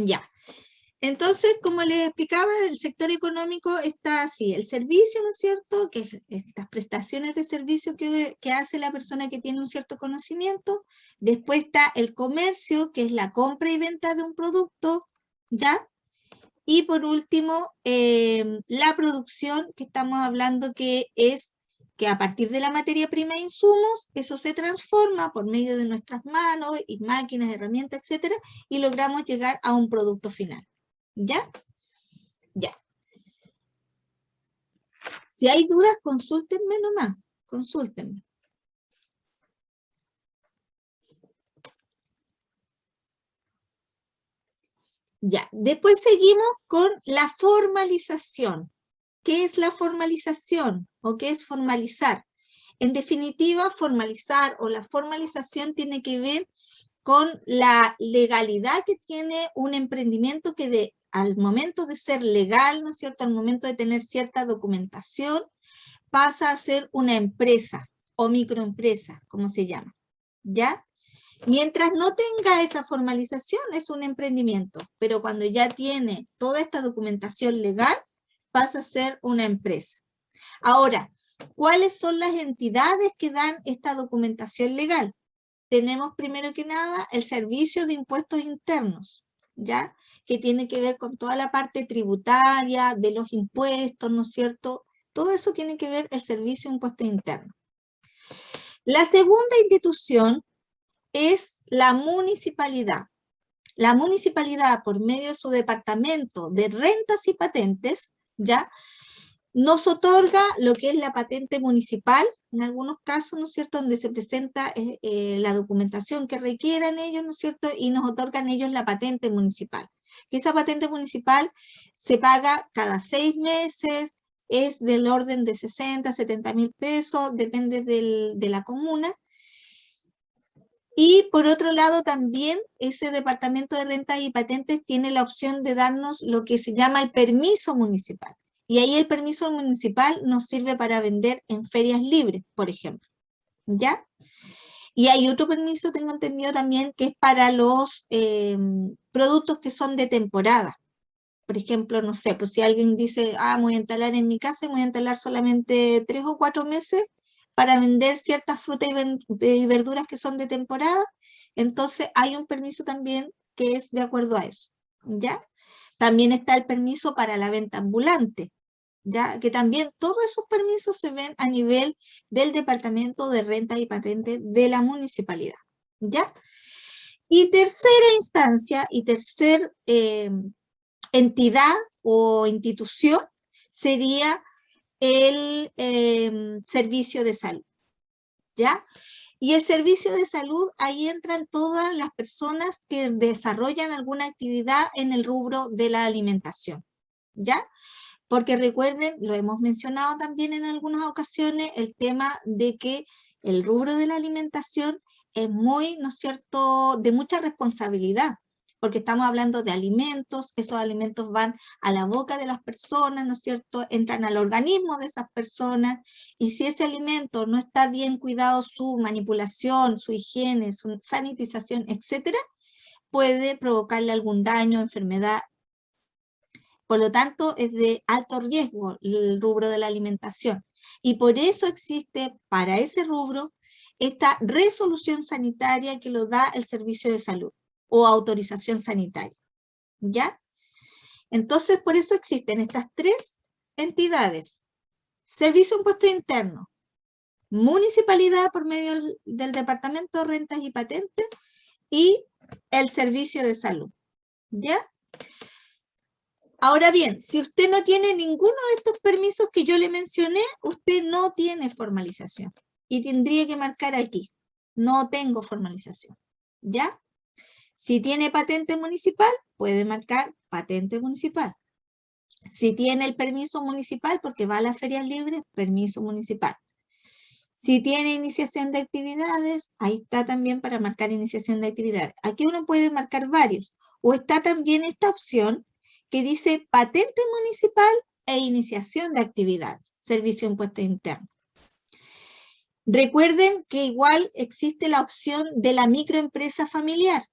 Ya. Entonces, como les explicaba, el sector económico está así, el servicio, ¿no es cierto?, que es estas prestaciones de servicio que hace la persona que tiene un cierto conocimiento. Después está el comercio, que es la compra y venta de un producto, ¿ya? Y por último, la producción, que estamos hablando que es que a partir de la materia prima e insumos, eso se transforma por medio de nuestras manos y máquinas, herramientas, etcétera, y logramos llegar a un producto final. ¿Ya? Ya. Si hay dudas, consúltenme nomás, consúltenme. Ya, después seguimos con la formalización. ¿Qué es la formalización o qué es formalizar? En definitiva, formalizar o la formalización tiene que ver con la legalidad que tiene un emprendimiento que al momento de ser legal, ¿no es cierto?, al momento de tener cierta documentación, pasa a ser una empresa o microempresa, como se llama, ¿ya? Mientras no tenga esa formalización, es un emprendimiento, pero cuando ya tiene toda esta documentación legal, pasa a ser una empresa. Ahora, ¿cuáles son las entidades que dan esta documentación legal? Tenemos primero que nada el Servicio de Impuestos Internos, ¿ya? Que tiene que ver con toda la parte tributaria, de los impuestos, ¿no es cierto? Todo eso tiene que ver el Servicio de Impuestos Internos. La segunda institución es la municipalidad. La municipalidad, por medio de su departamento de rentas y patentes, ¿ya?, nos otorga lo que es la patente municipal, en algunos casos, ¿no es cierto?, donde se presenta la documentación que requieran ellos, ¿no es cierto?, y nos otorgan ellos la patente municipal. Que esa patente municipal se paga cada 6 meses, es del orden de 60, 70 mil pesos, depende de la comuna. Y por otro lado también ese departamento de rentas y patentes tiene la opción de darnos lo que se llama el permiso municipal. Y ahí el permiso municipal nos sirve para vender en ferias libres, por ejemplo, ¿ya? Y hay otro permiso, tengo entendido también, que es para los productos que son de temporada. Por ejemplo, no sé, pues si alguien dice, me voy a instalar en mi casa y me voy a instalar solamente 3 o 4 meses para vender ciertas frutas y verduras que son de temporada, entonces hay un permiso también que es de acuerdo a eso, ¿ya? También está el permiso para la venta ambulante, ¿ya? Que también todos esos permisos se ven a nivel del Departamento de Rentas y Patentes de la municipalidad, ¿ya? Y tercera instancia y tercer entidad o institución sería el servicio de salud, ¿ya? Y el servicio de salud, ahí entran todas las personas que desarrollan alguna actividad en el rubro de la alimentación, ¿ya? Porque recuerden, lo hemos mencionado también en algunas ocasiones, el tema de que el rubro de la alimentación es muy, ¿no es cierto?, de mucha responsabilidad, porque estamos hablando de alimentos, esos alimentos van a la boca de las personas, ¿no es cierto?, entran al organismo de esas personas, y si ese alimento no está bien cuidado, su manipulación, su higiene, su sanitización, etcétera, puede provocarle algún daño, enfermedad. Por lo tanto, es de alto riesgo el rubro de la alimentación. Y por eso existe para ese rubro esta resolución sanitaria que lo da el servicio de salud o autorización sanitaria, ¿ya? Entonces, por eso existen estas tres entidades: Servicio de Impuestos Internos, Municipalidad por medio del Departamento de Rentas y Patentes y el Servicio de Salud, ¿ya? Ahora bien, si usted no tiene ninguno de estos permisos que yo le mencioné, usted no tiene formalización. Y tendría que marcar aquí, no tengo formalización, ¿ya? Si tiene patente municipal, puede marcar patente municipal. Si tiene el permiso municipal, porque va a las ferias libres, permiso municipal. Si tiene iniciación de actividades, ahí está también para marcar iniciación de actividades. Aquí uno puede marcar varios. O está también esta opción que dice patente municipal e iniciación de actividades, Servicio de Impuestos Internos. Recuerden que igual existe la opción de la microempresa familiar.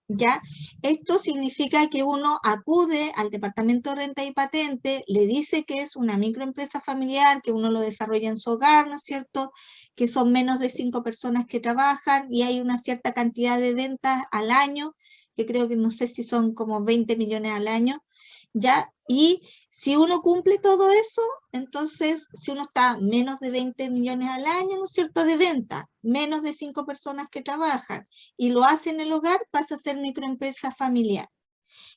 ¿Ya? Esto significa que uno acude al Departamento de Renta y Patente, le dice que es una microempresa familiar, que uno lo desarrolla en su hogar, ¿no es cierto? Que son menos de 5 personas que trabajan y hay una cierta cantidad de ventas al año, que creo que no sé si son como 20 millones al año, ¿ya? Y si uno cumple todo eso, entonces si uno está menos de 20 millones al año, ¿no es cierto?, de venta, menos de 5 personas que trabajan, y lo hace en el hogar, pasa a ser microempresa familiar.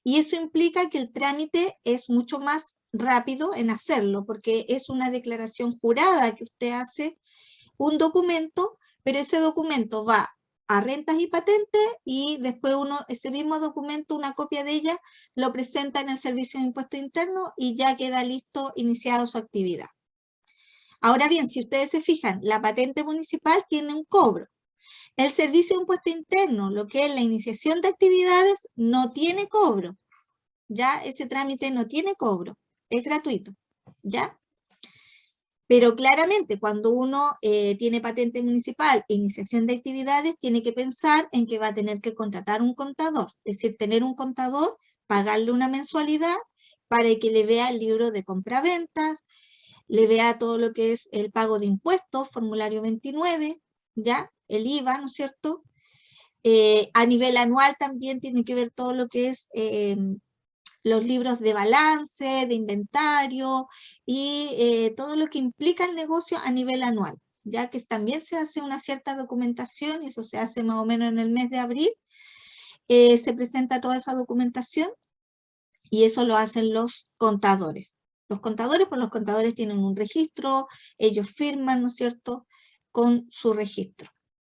Y eso implica que el trámite es mucho más rápido en hacerlo, porque es una declaración jurada que usted hace, un documento, pero ese documento va a rentas y patentes y después uno, ese mismo documento, una copia de ella, lo presenta en el Servicio de Impuesto Interno y ya queda listo, iniciado su actividad. Ahora bien, si ustedes se fijan, la patente municipal tiene un cobro. El Servicio de Impuesto Interno, lo que es la iniciación de actividades, no tiene cobro. Ya ese trámite no tiene cobro, es gratuito. ¿Ya? Pero claramente cuando uno tiene patente municipal e iniciación de actividades, tiene que pensar en que va a tener que contratar un contador. Es decir, tener un contador, pagarle una mensualidad para que le vea el libro de compraventas, le vea todo lo que es el pago de impuestos, formulario 29, ¿ya? El IVA, ¿no es cierto? A nivel anual también tiene que ver todo lo que es los libros de balance, de inventario y todo lo que implica el negocio a nivel anual, ya que también se hace una cierta documentación, y eso se hace más o menos en el mes de abril, se presenta toda esa documentación y eso lo hacen los contadores. Los contadores, pues los contadores tienen un registro, ellos firman, ¿no es cierto?, con su registro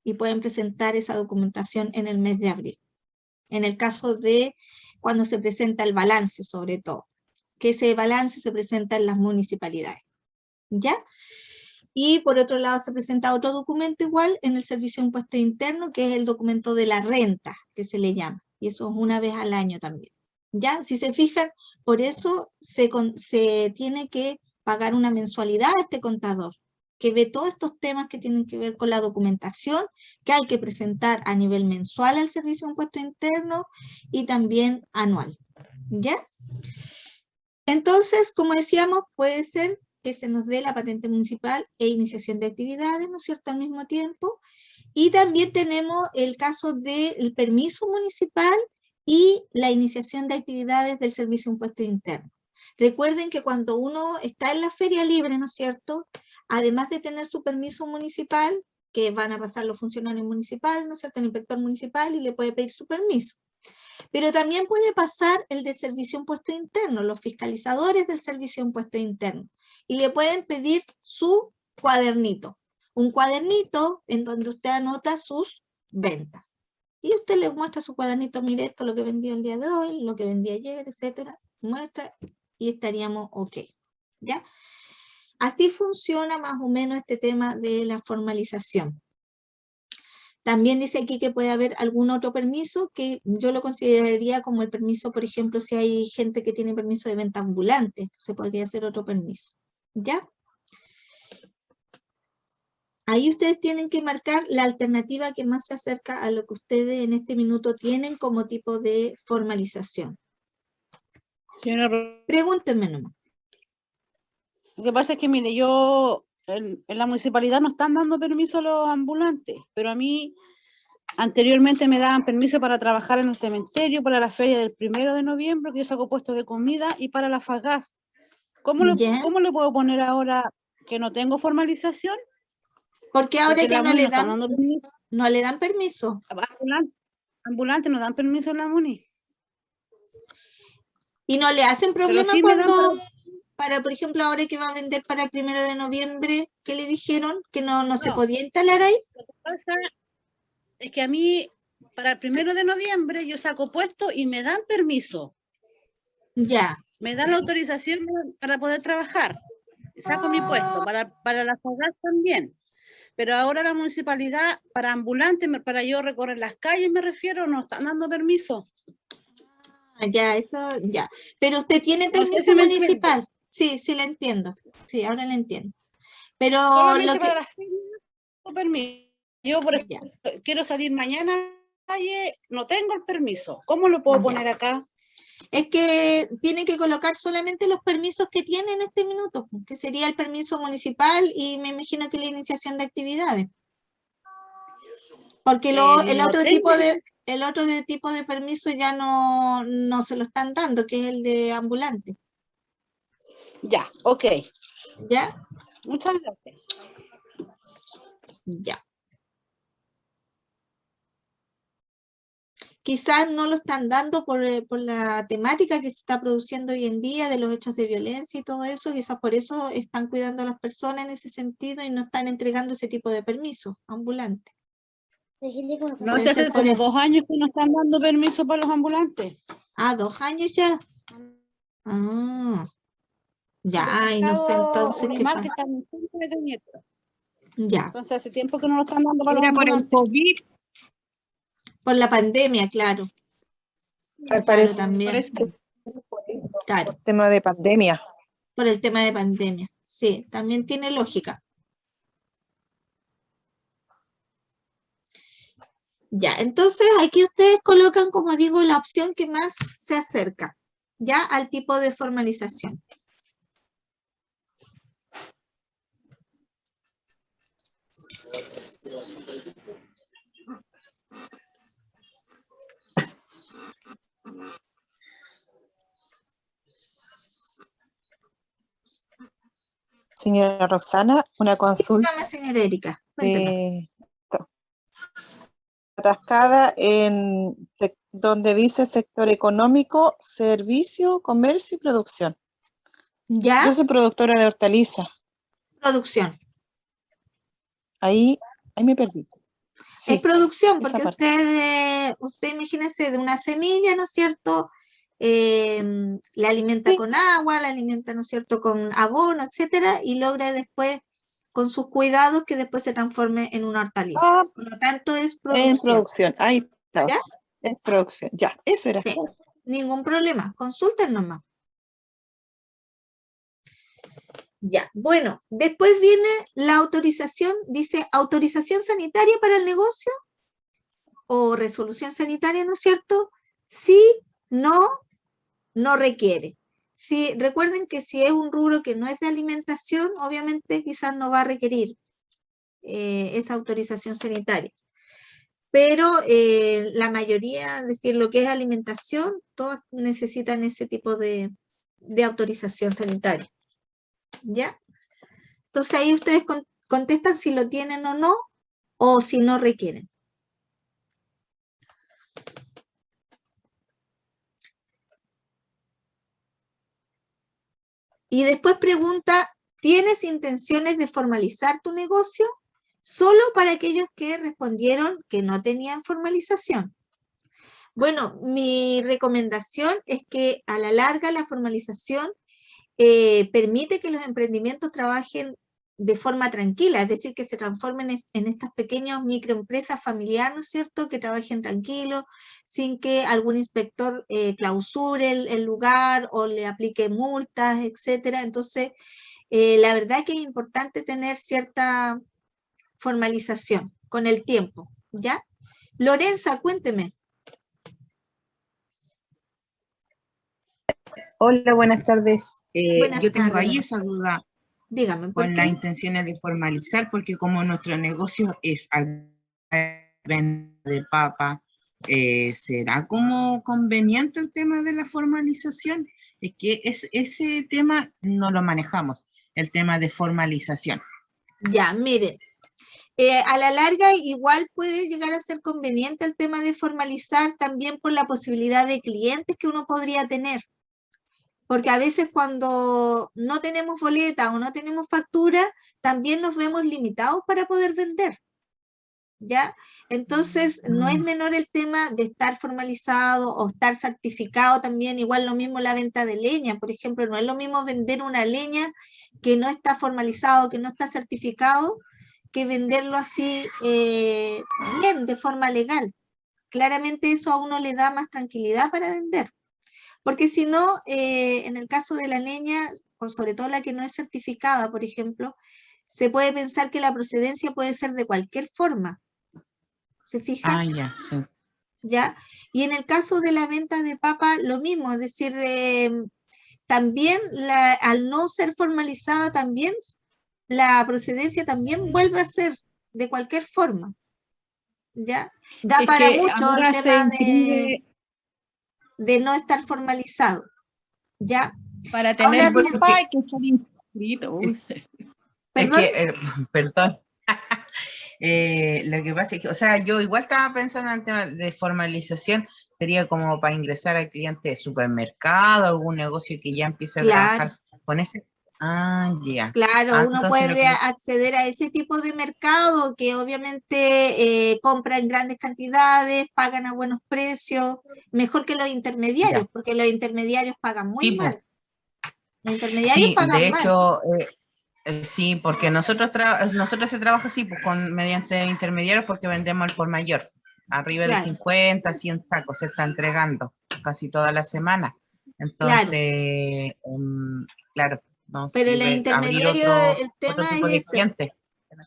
y pueden presentar esa documentación en el mes de abril. En el caso de cuando se presenta el balance, sobre todo, que ese balance se presenta en las municipalidades, ¿ya? Y por otro lado se presenta otro documento igual en el Servicio de Impuesto Interno, que es el documento de la renta, que se le llama, y eso es una vez al año también, ¿ya? Si se fijan, por eso se tiene que pagar una mensualidad a este contador, que ve todos estos temas que tienen que ver con la documentación que hay que presentar a nivel mensual al Servicio de Impuesto Interno y también anual, ¿ya? Entonces, como decíamos, puede ser que se nos dé la patente municipal e iniciación de actividades, ¿no es cierto?, al mismo tiempo. Y también tenemos el caso del permiso municipal y la iniciación de actividades del Servicio de Impuesto Interno. Recuerden que cuando uno está en la feria libre, ¿no es cierto?, además de tener su permiso municipal, que van a pasar los funcionarios municipales, ¿no es cierto?, el inspector municipal y le puede pedir su permiso. Pero también puede pasar el de Servicio de Impuesto Interno, los fiscalizadores del Servicio de Impuesto Interno, y le pueden pedir su cuadernito. Un cuadernito en donde usted anota sus ventas. Y usted le muestra su cuadernito, mire esto, lo que vendí el día de hoy, lo que vendí ayer, etcétera. Muestra y estaríamos ok. ¿Ya? Así funciona más o menos este tema de la formalización. También dice aquí que puede haber algún otro permiso que yo lo consideraría como el permiso, por ejemplo, si hay gente que tiene permiso de venta ambulante, se podría hacer otro permiso. ¿Ya? Ahí ustedes tienen que marcar la alternativa que más se acerca a lo que ustedes en este minuto tienen como tipo de formalización. Pregúntenme nomás. Lo que pasa es que, mire, yo en la municipalidad no están dando permiso a los ambulantes, pero a mí anteriormente me daban permiso para trabajar en el cementerio, para la feria del 1 de noviembre, que yo saco puestos de comida, y para la FAGAS. ¿Cómo le puedo poner ahora que no tengo formalización? Porque ahora ya no le dan permiso. Ambulantes no dan permiso en la MUNI. ¿Y no le hacen problema sí cuando, por ejemplo, ahora que va a vender para el 1 de noviembre, ¿qué le dijeron? ¿Que no se podía instalar ahí? Lo que pasa es que a mí, para el 1 de noviembre, yo saco puesto y me dan permiso. Ya. Me dan la autorización para poder trabajar. Saco mi puesto, para la FAGAS también. Pero ahora la municipalidad, para ambulantes, para yo recorrer las calles, me refiero, no están dando permiso. Ya, eso, ya. Pero usted tiene permiso municipal. Sí, sí la entiendo. Sí, ahora la entiendo. Pero solamente para las ferias no permiso. Yo, por ejemplo, quiero salir mañana calle, no tengo el permiso. ¿Cómo lo puedo poner acá? Es que tienen que colocar solamente los permisos que tienen en este minuto, que sería el permiso municipal y me imagino que la iniciación de actividades. Porque el otro tipo de permiso ya no se lo están dando, que es el de ambulante. Ya, ok. ¿Ya? Muchas gracias. Ya. Quizás no lo están dando por la temática que se está produciendo hoy en día de los hechos de violencia y todo eso, quizás por eso están cuidando a las personas en ese sentido y no están entregando ese tipo de permisos ambulantes. No, se hace como 2 años que no están dando permiso para los ambulantes. Ah, 2 años ya. Ah, ya, y no sé entonces qué Unimar, pasa. que está en el centro de Cañete. Ya. Entonces hace tiempo que no lo están dando para los Era por el ambulantes. COVID, Por la pandemia, claro. al Claro, parecer, también. Claro, por tema de pandemia. por el tema de pandemia. Sí, también tiene lógica. Ya, entonces aquí ustedes colocan, como digo, la opción que más se acerca, ya al tipo de formalización. Señora Roxana, una consulta Dígame, señora Erika, cuénteme. atascada donde dice sector económico, servicio, comercio y producción. ¿Ya? Yo soy productora de hortaliza. Producción. Ahí me perdí. Sí, Es producción, esa porque parte. usted imagínese de una semilla, ¿no es cierto? La alimenta Sí. con agua, la alimenta, ¿no es cierto?, con abono, etcétera, y logra después, con sus cuidados, que después se transforme en una hortaliza. Ah, Por lo tanto, es en producción. producción. Ahí está. ¿Ya? En producción. Ya, eso era. Sí, ningún problema. Consulten nomás. Ya, bueno, después viene la autorización, dice autorización sanitaria para el negocio o resolución sanitaria, ¿no es cierto? Sí, no requiere. Si, recuerden que si es un rubro que no es de alimentación, obviamente quizás no va a requerir esa autorización sanitaria. Pero la mayoría, es decir, lo que es alimentación, todos necesitan ese tipo de autorización sanitaria. ¿Ya? Entonces ahí ustedes contestan si lo tienen o no, o si no requieren. Y después pregunta, ¿tienes intenciones de formalizar tu negocio? Solo para aquellos que respondieron que no tenían formalización. Bueno, mi recomendación es que a la larga la formalización permite que los emprendimientos trabajen de forma tranquila, es decir, que se transformen en estas pequeñas microempresas familiares, ¿no es cierto?, que trabajen tranquilos, sin que algún inspector clausure el lugar o le aplique multas, etcétera. Entonces, la verdad que es importante tener cierta formalización con el tiempo, ¿ya? Lorenza, cuénteme. Hola, buenas tardes. Buenas Yo tengo tardes, ahí Lorenza. esa duda Dígame, ¿por con las qué? intenciones de formalizar, porque como nuestro negocio es venta de papa, ¿será como conveniente el tema de la formalización? Es que ese tema no lo manejamos, el tema de formalización. Ya, miren, a la larga igual puede llegar a ser conveniente el tema de formalizar también por la posibilidad de clientes que uno podría tener. Porque a veces cuando no tenemos boleta o no tenemos factura, también nos vemos limitados para poder vender. ¿Ya? Entonces, no es menor el tema de estar formalizado o estar certificado también, igual lo mismo la venta de leña, por ejemplo, no es lo mismo vender una leña que no está formalizado, que no está certificado, que venderlo así bien, de forma legal. Claramente eso a uno le da más tranquilidad para vender, porque si no, en el caso de la leña, o sobre todo la que no es certificada, por ejemplo, se puede pensar que la procedencia puede ser de cualquier forma. ¿Se fijan? Ah, ya, sí. ¿ya? Y en el caso de la venta de papa, lo mismo, es decir, también al no ser formalizada, también la procedencia también vuelve a ser de cualquier forma, ¿ya? Da Es para que mucho el ahora se tema inscribe de no estar formalizado, ¿ya? para Ahora tener bien, papá, hay que estar inscrito. Uy. Es ¿perdón? que, perdón. Lo que pasa es que, o sea, yo igual estaba pensando en el tema de formalización, sería como para ingresar al cliente de supermercado, algún negocio que ya empiece a Claro. trabajar con ese. Ah, ya. Claro, uno Entonces lo puede que acceder a ese tipo de mercado que obviamente compra en grandes cantidades, pagan a buenos precios, mejor que los intermediarios, Ya. porque los intermediarios pagan muy Sí, pues, mal. Los intermediarios sí, pagan de mal. hecho, sí, porque nosotros se trabaja así, pues, mediante intermediarios porque vendemos al por mayor. Arriba de Claro, 50, 100 sacos se está entregando casi toda la semana. claro. Entonces, claro, nos Pero los sirve abrir intermediarios, el otro tema tipo de es ese. clientes.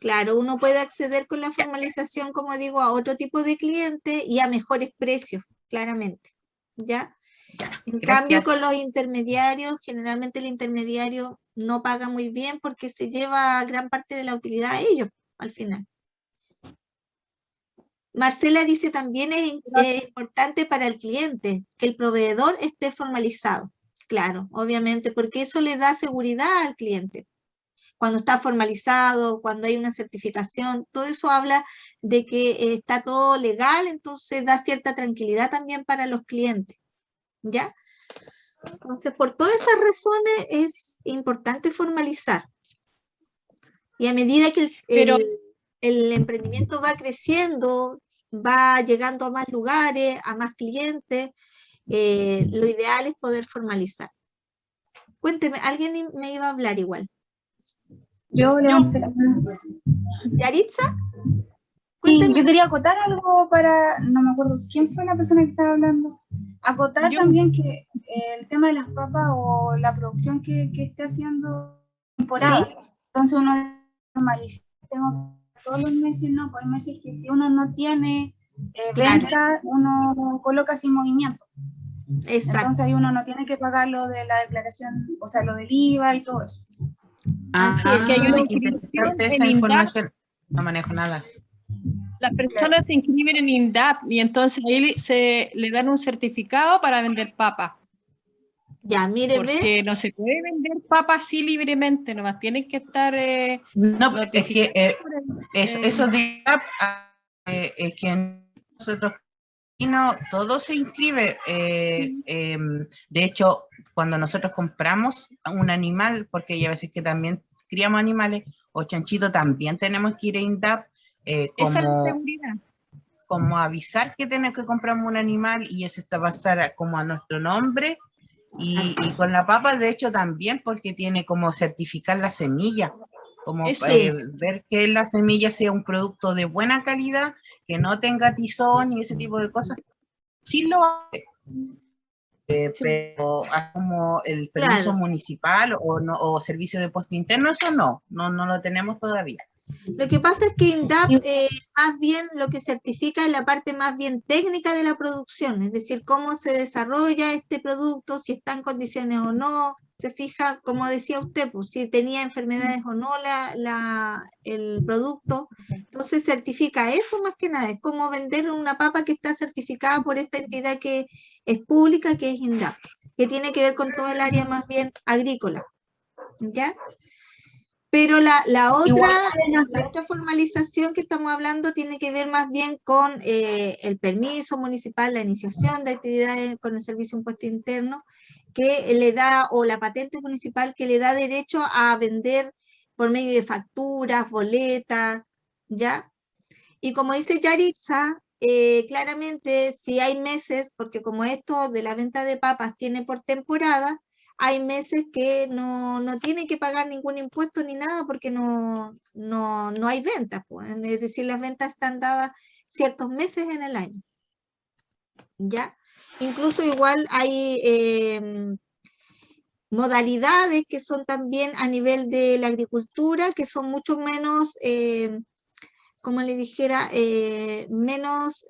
Claro, uno puede acceder con la formalización, como digo, a otro tipo de cliente y a mejores precios, claramente. ¿Ya? Ya, En cambio, con gracias. los intermediarios, generalmente el intermediario no paga muy bien porque se lleva gran parte de la utilidad a ellos al final. Marcela dice también es importante para el cliente que el proveedor esté formalizado. Claro, obviamente, porque eso le da seguridad al cliente. Cuando está formalizado, cuando hay una certificación, todo eso habla de que está todo legal, entonces da cierta tranquilidad también para los clientes. ¿Ya? Entonces, por todas esas razones es importante formalizar. Y a medida que Pero, el emprendimiento va creciendo, va llegando a más lugares, a más clientes, lo ideal es poder formalizar. Cuénteme, alguien me iba a hablar igual. Yo levanté la mano. ¿Yaritza? Sí, Cuénteme. yo quería acotar algo para, no me acuerdo quién fue la persona que estaba hablando. Acotar Yo. también que el tema de las papas o la producción que esté haciendo temporada. Sí. Entonces uno normaliza, tengo todos los meses, no, pues hay meses que si uno no tiene Claro. venta, uno coloca sin movimiento. Exacto. Entonces ahí uno no tiene que pagar lo de la declaración, o sea, lo del IVA y todo eso. Así es. Que hay una Qué interesante inscripción esa en INDAP. información. No manejo nada. Las personas se inscriben en INDAP y entonces ahí se le dan un certificado para vender papas. Ya, mire, ve. Porque no se puede vender papas así libremente, nomás tienen que estar No, es que notificados. eso de es que nosotros no, todo se inscribe. De hecho, cuando nosotros compramos un animal, porque hay veces que también criamos animales, o chanchito, también tenemos que ir a INDAP Esa es la seguridad. como avisar que tenemos que comprar un animal y ese va a estar como a nuestro nombre. Y con la papa, de hecho, también, porque tiene como certificar la semilla, como Sí. ver que la semilla sea un producto de buena calidad, que no tenga tizón y ese tipo de cosas. Sí lo hace, pero como el permiso Claro. municipal o, no, o servicio de puesto interno, eso no lo tenemos todavía. Lo que pasa es que INDAP más bien lo que certifica es la parte más bien técnica de la producción, es decir, cómo se desarrolla este producto, si está en condiciones o no, se fija, como decía usted, pues, si tenía enfermedades o no el producto, entonces certifica eso más que nada, es como vender una papa que está certificada por esta entidad que es pública, que es INDAP, que tiene que ver con todo el área más bien agrícola, ¿ya? Pero la otra formalización que estamos hablando tiene que ver más bien con el permiso municipal, la iniciación de actividades con el servicio de impuesto interno, que le da, o la patente municipal que le da derecho a vender por medio de facturas, boletas, ¿ya? Y como dice Yaritza, claramente si hay meses, porque como esto de la venta de papas tiene por temporada, hay meses que no tienen que pagar ningún impuesto ni nada porque no hay ventas, pues. Es decir, las ventas están dadas ciertos meses en el año. ¿Ya? Incluso igual hay modalidades que son también a nivel de la agricultura, que son mucho menos, como le dijera, menos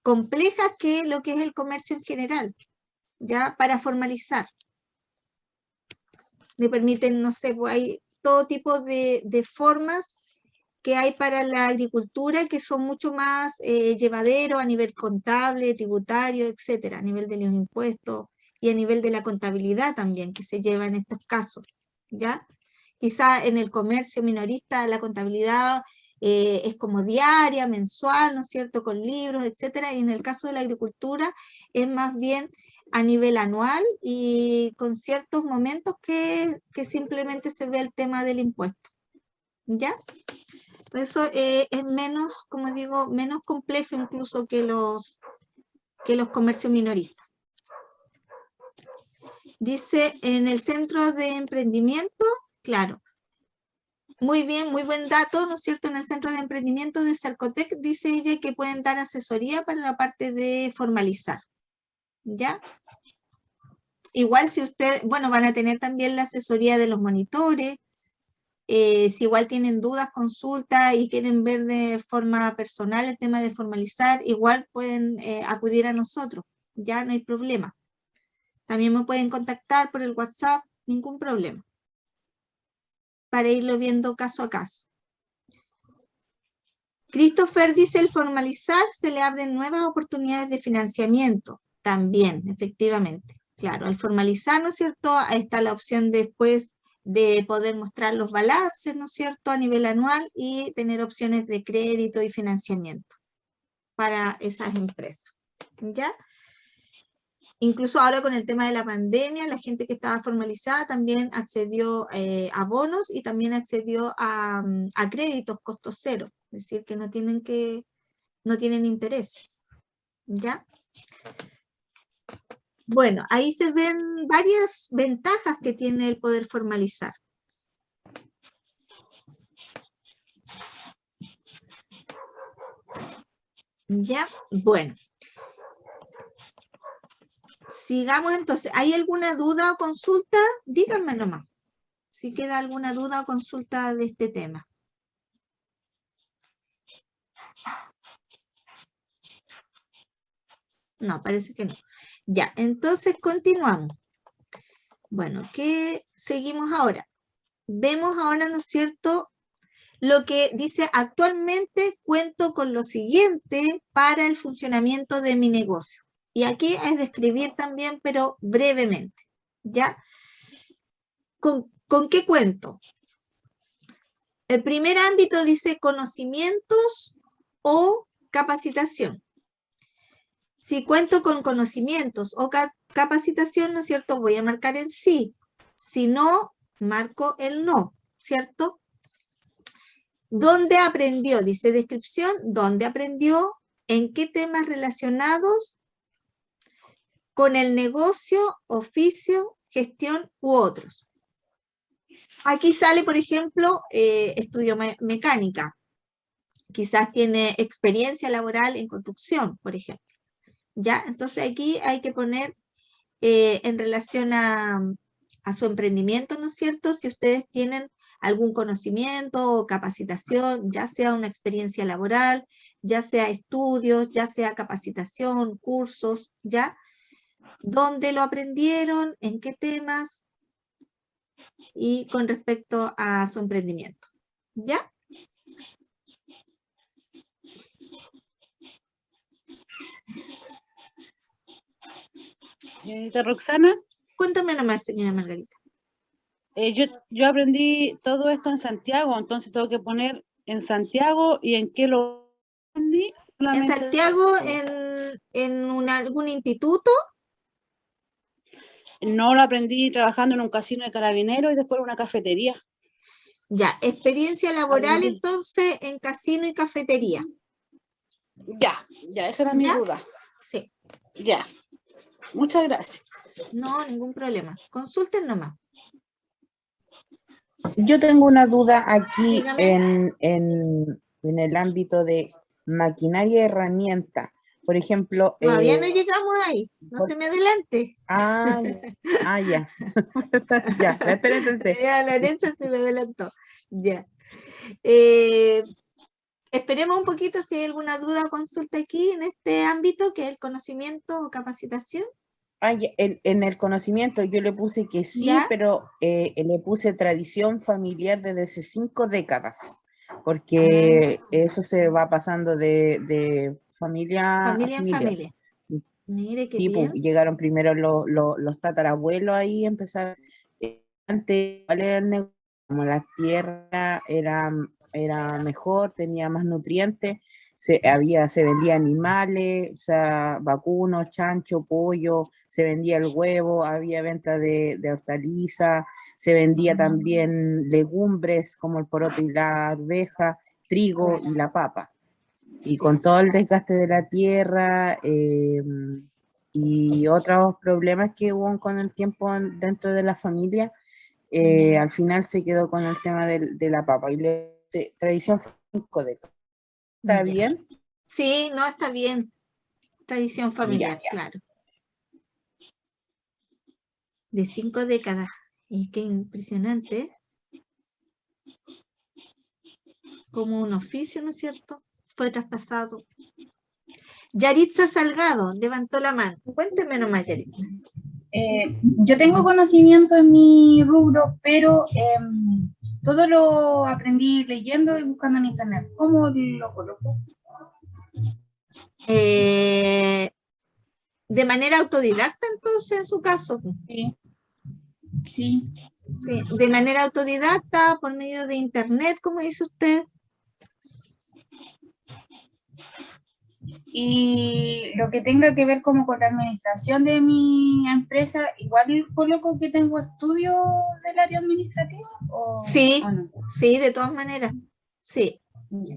complejas que lo que es el comercio en general, ya para formalizar. Le permiten, no sé, pues hay todo tipo de formas que hay para la agricultura que son mucho más llevaderos a nivel contable, tributario, etcétera, a nivel de los impuestos y a nivel de la contabilidad también que se lleva en estos casos, ¿ya? Quizá en el comercio minorista la contabilidad es como diaria, mensual, ¿no es cierto?, con libros, etcétera, y en el caso de la agricultura es más bien a nivel anual y con ciertos momentos que simplemente se ve el tema del impuesto, ¿ya? Por eso es menos, como digo, menos complejo incluso que los comercios minoristas. Dice, en el centro de emprendimiento, claro, muy bien, muy buen dato, ¿no es cierto? En el centro de emprendimiento de Cercotec dice ella que pueden dar asesoría para la parte de formalizar, ¿ya? Igual si usted, bueno, van a tener también la asesoría de los monitores, si igual tienen dudas, consultas y quieren ver de forma personal el tema de formalizar, igual pueden acudir a nosotros, ya no hay problema. También me pueden contactar por el WhatsApp, ningún problema, para irlo viendo caso a caso. Christopher dice, el formalizar se le abren nuevas oportunidades de financiamiento, también, efectivamente. Claro, al formalizar, ¿no es cierto?, ahí está la opción después de poder mostrar los balances, ¿no es cierto?, a nivel anual y tener opciones de crédito y financiamiento para esas empresas, ¿ya? Incluso ahora con el tema de la pandemia, la gente que estaba formalizada también accedió a bonos y también accedió a créditos costo cero, es decir, que no tienen intereses, ¿ya? Bueno, ahí se ven varias ventajas que tiene el poder formalizar. ¿Ya? Bueno. Sigamos entonces. ¿Hay alguna duda o consulta? Díganme nomás. Si queda alguna duda o consulta de este tema. No, parece que no. Ya, entonces continuamos. Bueno, ¿qué seguimos ahora? Vemos ahora, ¿no es cierto?, lo que dice, actualmente cuento con lo siguiente para el funcionamiento de mi negocio. Y aquí es describir también, pero brevemente, ¿ya? ¿Con qué cuento? El primer ámbito dice conocimientos o capacitación. Si cuento con conocimientos o capacitación, ¿no es cierto?, voy a marcar el sí. Si no, marco el no, ¿cierto? ¿Dónde aprendió? Dice descripción, ¿dónde aprendió? ¿En qué temas relacionados con el negocio, oficio, gestión u otros? Aquí sale, por ejemplo, estudio mecánica. Quizás tiene experiencia laboral en construcción, por ejemplo. ¿Ya? Entonces aquí hay que poner en relación a su emprendimiento, ¿no es cierto? Si ustedes tienen algún conocimiento o capacitación, ya sea una experiencia laboral, ya sea estudios, ya sea capacitación, cursos, ¿ya? ¿Dónde lo aprendieron? ¿En qué temas? Y con respecto a su emprendimiento, ¿ya? Roxana, Cuéntame nomás, señora Margarita. yo aprendí todo esto en Santiago, entonces tengo que poner en Santiago y en qué lo aprendí. ¿En Santiago, en algún instituto? No, lo aprendí trabajando en un casino de carabineros y después en una cafetería. Ya, experiencia laboral Aprendí. entonces en casino y cafetería. Ya, esa era mi ¿Ya? duda. Sí. Ya, muchas gracias. No, ningún problema. Consulten nomás. Yo tengo una duda aquí Dígame. en el ámbito de maquinaria y herramienta. Por ejemplo, Todavía no llegamos ahí. No se me adelante. ya. Ya, espera entonces. Ya, Lorenza se me adelantó. Ya. Esperemos un poquito si hay alguna duda o consulta aquí en este ámbito, que es el conocimiento o capacitación. En el conocimiento yo le puse que sí, ¿Ya? pero le puse tradición familiar desde hace 5 décadas, porque eso se va pasando de familia a Familia en familia. familia. Mire qué Sí, pues, bien. llegaron primero los tatarabuelos ahí, empezaron, antes igual era el negocio, como la tierra era mejor, tenía más nutrientes, se vendía animales, o sea, vacunos, chancho, pollo, se vendía el huevo, había venta de hortalizas, se vendía también legumbres como el poroto y la arveja, trigo y la papa. Y con todo el desgaste de la tierra y otros problemas que hubo con el tiempo dentro de la familia, al final se quedó con el tema de la papa. Y tradición 5 décadas. ¿Está Ya. bien? Sí, no, está bien. Tradición familiar, Ya. claro. De 5 décadas. Y qué impresionante. Como un oficio, ¿no es cierto? Fue traspasado. Yaritza Salgado levantó la mano. Cuénteme nomás, Yaritza. Yo tengo conocimiento en mi rubro, pero todo lo aprendí leyendo y buscando en internet. ¿Cómo lo coloco? De manera autodidacta, entonces, en su caso. Sí. Sí. Sí, de manera autodidacta, por medio de internet, como dice usted. Y lo que tenga que ver como con la administración de mi empresa, igual coloco que tengo estudios del área administrativa o, Sí, ¿o no? sí, de todas maneras. Sí, Ya,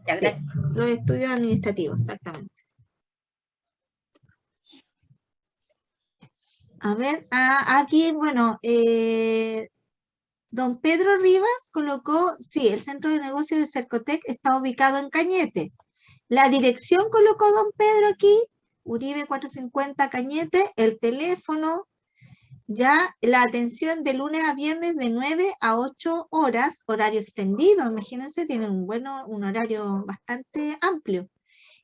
gracias. sí, los estudios administrativos, exactamente. A ver, aquí, bueno, don Pedro Rivas colocó, sí, el centro de negocios de Cercotec está ubicado en Cañete. La dirección colocó don Pedro aquí, Uribe 450 Cañete, el teléfono, ya la atención de lunes a viernes de 9 a 8 horas, horario extendido, imagínense, tienen un horario bastante amplio.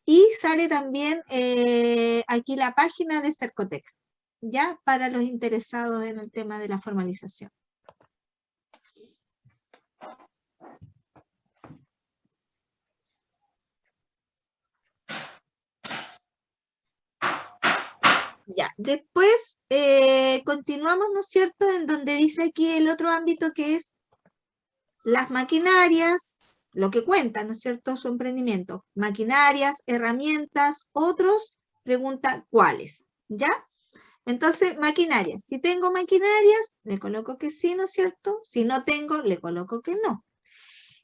Y sale también aquí la página de Cercotec, ya para los interesados en el tema de la formalización. Ya, después continuamos, ¿no es cierto?, en donde dice aquí el otro ámbito que es las maquinarias, lo que cuenta, ¿no es cierto?, su emprendimiento. Maquinarias, herramientas, otros, pregunta cuáles, ¿ya? Entonces, maquinarias. Si tengo maquinarias, le coloco que sí, ¿no es cierto? Si no tengo, le coloco que no.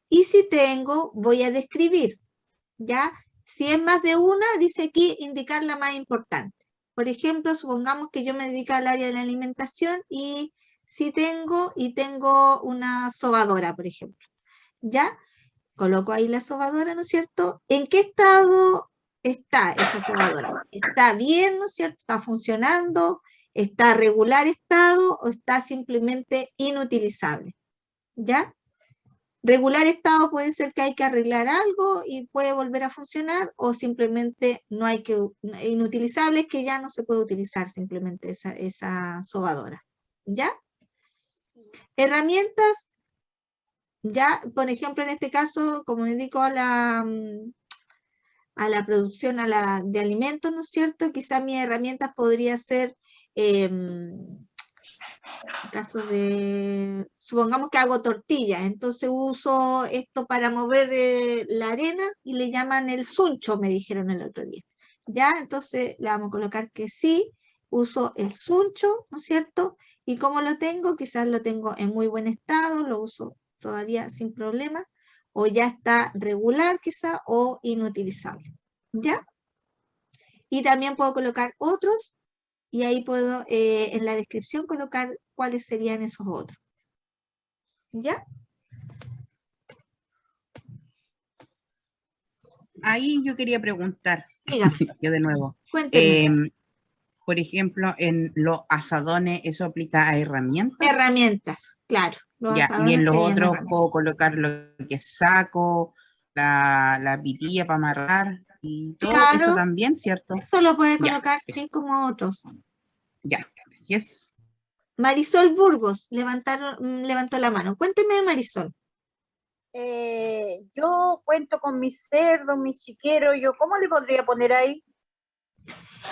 Y si tengo, voy a describir, ¿ya? Si es más de una, dice aquí indicar la más importante. Por ejemplo, supongamos que yo me dedico al área de la alimentación y si tengo una sobadora, por ejemplo. ¿Ya? Coloco ahí la sobadora, ¿no es cierto? ¿En qué estado está esa sobadora? ¿Está bien, ¿no es cierto? ¿Está funcionando? ¿Está regular estado o está simplemente inutilizable? ¿Ya? Regular estado puede ser que hay que arreglar algo y puede volver a funcionar o simplemente no hay que, inutilizable es que ya no se puede utilizar simplemente esa sobadora. ¿Ya? Herramientas, ya, por ejemplo, en este caso, como me dedico a la producción de alimentos, ¿no es cierto? Quizás mis herramientas podría ser, en caso de, supongamos que hago tortillas, entonces uso esto para mover la arena y le llaman el suncho, me dijeron el otro día. Ya, entonces le vamos a colocar que sí, uso el suncho, ¿no es cierto? Y como lo tengo, quizás lo tengo en muy buen estado, lo uso todavía sin problema, o ya está regular quizá, o inutilizable, ¿ya? Y también puedo colocar otros, y ahí puedo en la descripción colocar cuáles serían esos otros, ¿ya? Ahí yo quería preguntar, Dígame, yo de nuevo. cuénteme. Por ejemplo, en los asadones, ¿eso aplica a herramientas? Herramientas, claro. Los Ya, y en asadones los serían otros herramientas. puedo colocar lo que es saco, la pitilla para amarrar y todo Claro. eso también, ¿cierto? Eso lo puede Ya. colocar, sí, como otros. Ya, así es. Marisol Burgos levantó la mano. Cuénteme, Marisol. Yo cuento con mis cerdos, mis chiqueros, ¿cómo le podría poner ahí?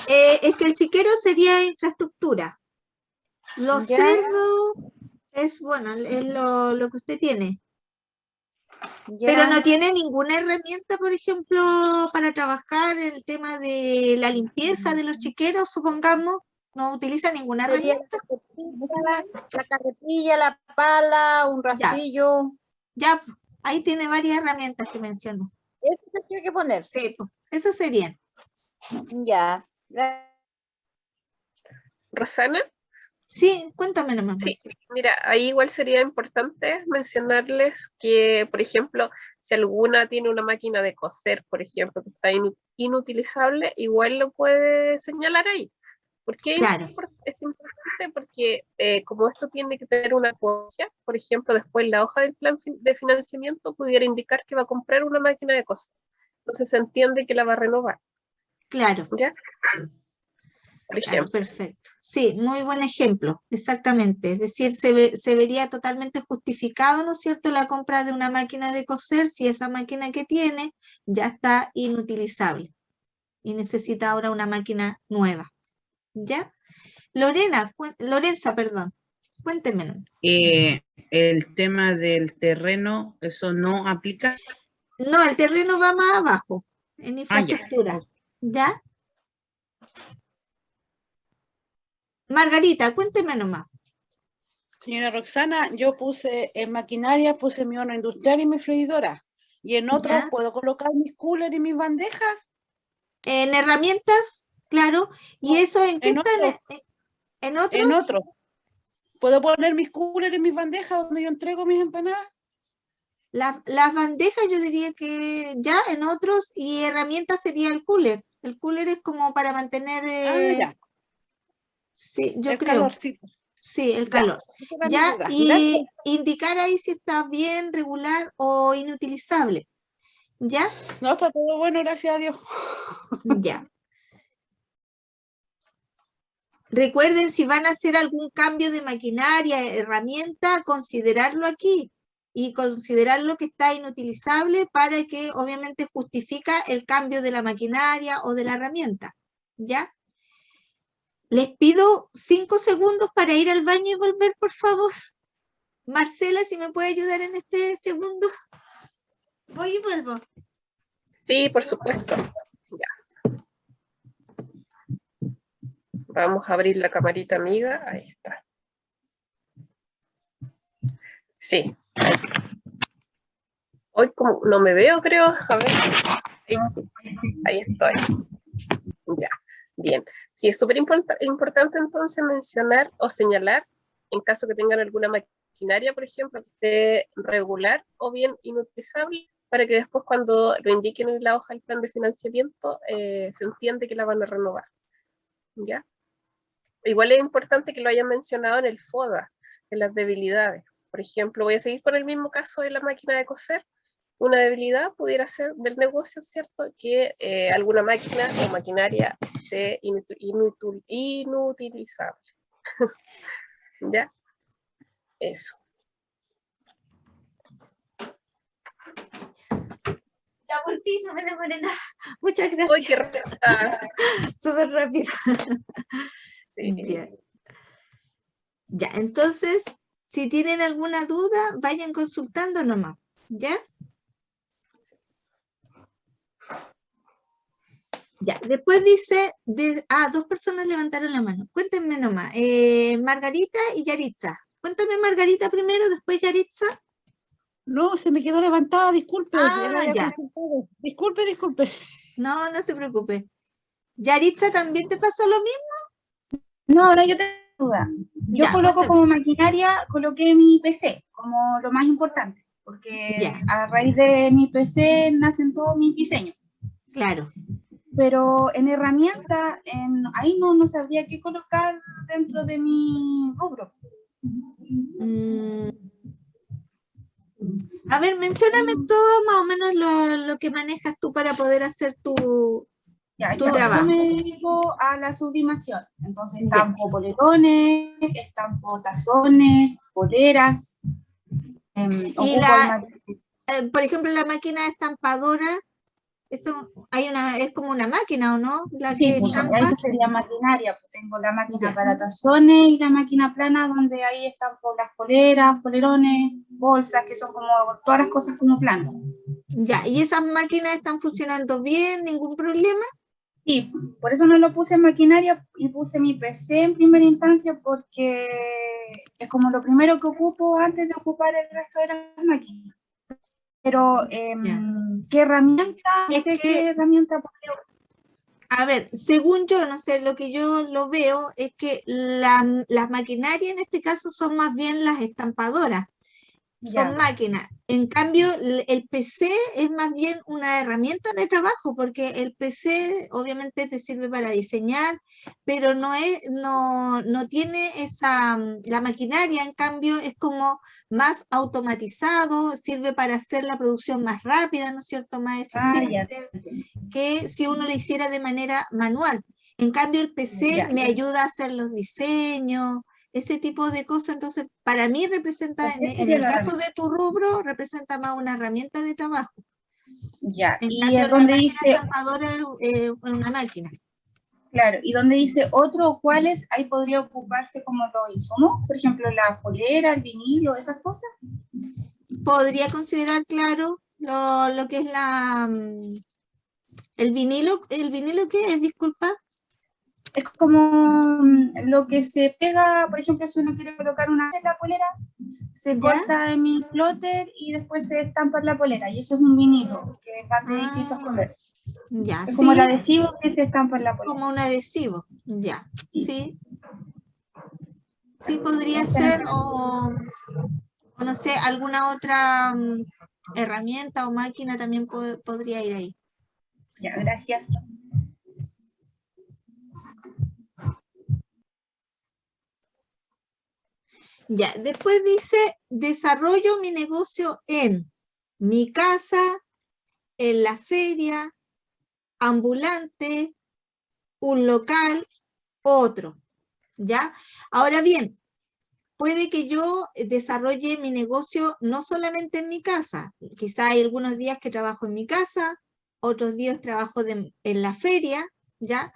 Es que el chiquero sería infraestructura. Los Ya. cerdos es, bueno, es lo que usted tiene. Ya. Pero no tiene ninguna herramienta, por ejemplo, para trabajar el tema de la limpieza de los chiqueros, supongamos. No utiliza ninguna Sería herramienta. la carretilla, la pala, un Ya. rastrillo. Ya, ahí tiene varias herramientas que mencionó. Eso se tiene que poner. Sí, pues, eso serían. Ya. Rosana, Sí, cuéntame nomás. sí, Marcela. mira, ahí igual sería importante mencionarles que, por ejemplo, si alguna tiene una máquina de coser, por ejemplo, que está inutilizable, igual lo puede señalar ahí. ¿Por qué Claro. es importante? Porque como esto tiene que tener una cuota, por ejemplo, después la hoja del plan de financiamiento pudiera indicar que va a comprar una máquina de coser. Entonces se entiende que la va a renovar, Claro. ¿ya? Por Claro, ejemplo. perfecto. Sí, muy buen ejemplo, exactamente. Es decir, se vería totalmente justificado, ¿no es cierto?, la compra de una máquina de coser si esa máquina que tiene ya está inutilizable y necesita ahora una máquina nueva. ¿Ya? Lorenza, perdón, cuénteme. El tema del terreno, eso no aplica. No, el terreno va más abajo, en ya. infraestructura. ¿Ya? Margarita, cuénteme nomás. Señora Roxana, yo puse en maquinaria, puse mi horno industrial y mi freidora. Y en otros ¿Ya? puedo colocar mis coolers y mis bandejas. En herramientas, claro. ¿Y No, eso en qué en están? otros. ¿En otros? En otros. ¿Puedo poner mis coolers y mis bandejas donde yo entrego mis empanadas? Las bandejas yo diría que ya en otros y herramientas sería el cooler. El cooler es como para mantener, Ya. sí, yo El creo. calorcito. Sí, el Ya, calor. esa era mi Ya, duda. y Gracias. indicar ahí si está bien, regular o inutilizable. ¿Ya? No, está todo bueno, gracias a Dios. Ya. Recuerden, si van a hacer algún cambio de maquinaria, herramienta, considerarlo aquí y considerar lo que está inutilizable para que obviamente justifica el cambio de la maquinaria o de la herramienta. ¿Ya? Les pido 5 segundos para ir al baño y volver, por favor. Marcela, si me puede ayudar en este segundo. Voy y vuelvo. Sí, por supuesto. Ya. Vamos a abrir la camarita amiga. Ahí está. Sí. Hoy como no me veo, creo. A ver. Ahí sí. Ahí estoy. Ya. Bien. Sí, es súper importante entonces mencionar o señalar, en caso que tengan alguna maquinaria, por ejemplo, que esté regular o bien inutilizable, para que después cuando lo indiquen en la hoja del plan de financiamiento, se entiende que la van a renovar. ¿Ya? Igual es importante que lo hayan mencionado en el FODA, en las debilidades. Por ejemplo, voy a seguir con el mismo caso de la máquina de coser. Una debilidad pudiera ser del negocio, ¿cierto? Que alguna máquina o maquinaria esté inutilizable. ¿Ya? Eso. Ya volví, no me demoré nada. Muchas ¡Uy, gracias. qué rápida! Súper rápido. Sí. Ya. Ya, entonces, si tienen alguna duda, vayan consultando nomás. ¿Ya? Ya, después dice, dos personas levantaron la mano. Cuéntenme nomás, Margarita y Yaritza. Cuéntame Margarita primero, después Yaritza. No, se me quedó levantada, disculpe. Ah, la había ya. consultado. Disculpe. No, no se preocupe. Yaritza, ¿también te pasó lo mismo? No, yo tengo duda. Yo Ya, coloco cuéntame. como maquinaria, coloqué mi PC como lo más importante, porque Ya. a raíz de mi PC nacen todos mis diseños. Claro. Pero en herramienta, ahí no sabría qué colocar dentro de mi rubro. A ver, mencióname todo más o menos lo que manejas tú para poder hacer tu Ya, tu yo trabajo. me dedico a la sublimación. Entonces, Ya. estampo polerones, estampo tazones, poleras. Y Ocupo el material. por ejemplo, la máquina estampadora, eso es como una máquina, ¿o no? La Sí, que pues, estampa. ahí sería maquinaria. Pues tengo la máquina Ya. para tazones y la máquina plana, donde ahí estampo las poleras, polerones, bolsas, que son como todas las cosas como planas. Ya, ¿y esas máquinas están funcionando bien? ¿Ningún problema? Sí, por eso no lo puse en maquinaria y puse mi PC en primera instancia, porque es como lo primero que ocupo antes de ocupar el resto de las máquinas. Pero, ¿qué herramienta? Es ¿Qué que, herramienta podría ocupar? a ver, según yo, no sé, lo que yo lo veo es que las maquinarias en este caso son más bien las estampadoras. Son Ya. máquinas. En cambio, el PC es más bien una herramienta de trabajo, porque el PC obviamente te sirve para diseñar, pero no tiene la maquinaria, en cambio, es como más automatizado, sirve para hacer la producción más rápida, ¿no es cierto? Más Ah, ya. eficiente, que si uno lo hiciera de manera manual. En cambio, el PC Ya. me ayuda a hacer los diseños, ese tipo de cosas. Entonces, para mí representa, ¿Qué en sería el la caso de herramienta? tu rubro, representa más una herramienta de trabajo. Ya. En Y cambio, es la donde máquina dice, estampadora es una máquina. claro, y donde dice otro o cuáles, ahí podría ocuparse como los insumos, por ejemplo, la polera, el vinilo, esas cosas. Podría considerar, claro, lo que es el vinilo. ¿El vinilo qué es? Disculpa. Es como lo que se pega, por ejemplo, si uno quiere colocar una en la polera, se ¿Ya? corta en mi plotter y después se estampa en la polera. Y eso es un vinilo que va de distintos Ah, colores. ya, Es como el sí, adhesivo que se estampa en la polera. como un adhesivo. Ya, Sí. sí. Sí, podría Esa ser, es- o no sé, alguna otra herramienta o máquina también podría ir ahí. Ya, gracias. Ya, después dice, desarrollo mi negocio en mi casa, en la feria, ambulante, un local, otro. ¿Ya? Ahora bien, puede que yo desarrolle mi negocio no solamente en mi casa. Quizá hay algunos días que trabajo en mi casa, otros días trabajo en la feria, ¿ya?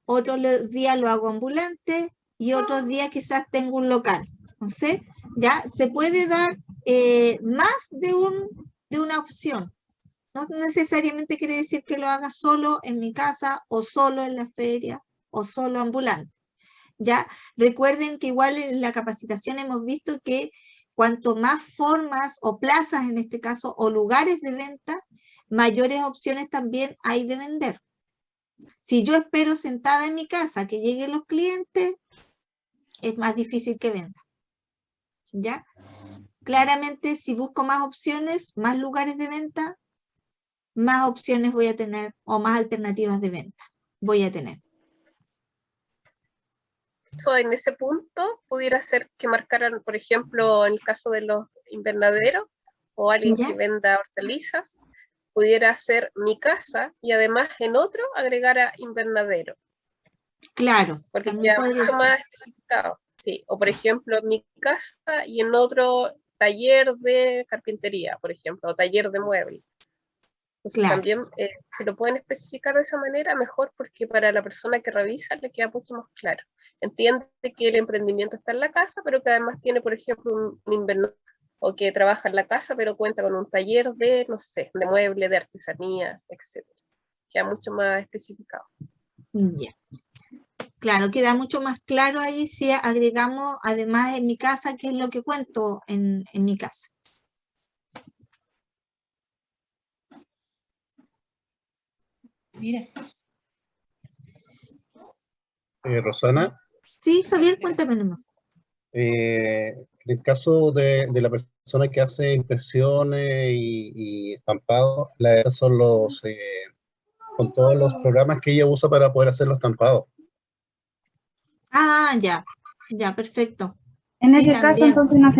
Otros días lo hago ambulante y otros días quizás tengo un local. No sé, ya se puede dar más de una opción. No necesariamente quiere decir que lo haga solo en mi casa o solo en la feria o solo ambulante. ¿Ya? Recuerden que igual en la capacitación hemos visto que cuanto más formas o plazas en este caso o lugares de venta, mayores opciones también hay de vender. Si yo espero sentada en mi casa que lleguen los clientes, es más difícil que venda. ¿Ya? Claramente, si busco más opciones, más lugares de venta, más opciones voy a tener o más alternativas de venta voy a tener. Eso en ese punto pudiera ser que marcaran, por ejemplo, en el caso de los invernaderos o alguien ¿Ya? que venda hortalizas, pudiera ser mi casa y además en otro agregara invernadero, Claro, porque también queda podría mucho ser. más especificado. Sí, o por ejemplo, en mi casa y en otro taller de carpintería, por ejemplo, o taller de muebles. Entonces Claro. también, si lo pueden especificar de esa manera, mejor, porque para la persona que revisa le queda mucho más claro. Entiende que el emprendimiento está en la casa, pero que además tiene, por ejemplo, un invernadero, o que trabaja en la casa, pero cuenta con un taller de, no sé, de mueble, de artesanía, etc. Queda mucho más especificado. Ya. Claro, queda mucho más claro ahí si agregamos, además en mi casa, qué es lo que cuento en mi casa. Mira. Rosana, Sí, Javier, cuéntame nomás. en el caso de la persona que hace impresiones y estampados, son con todos los programas que ella usa para poder hacer los estampados. Ah, ya, perfecto. En Sí, ese caso, también. entonces, no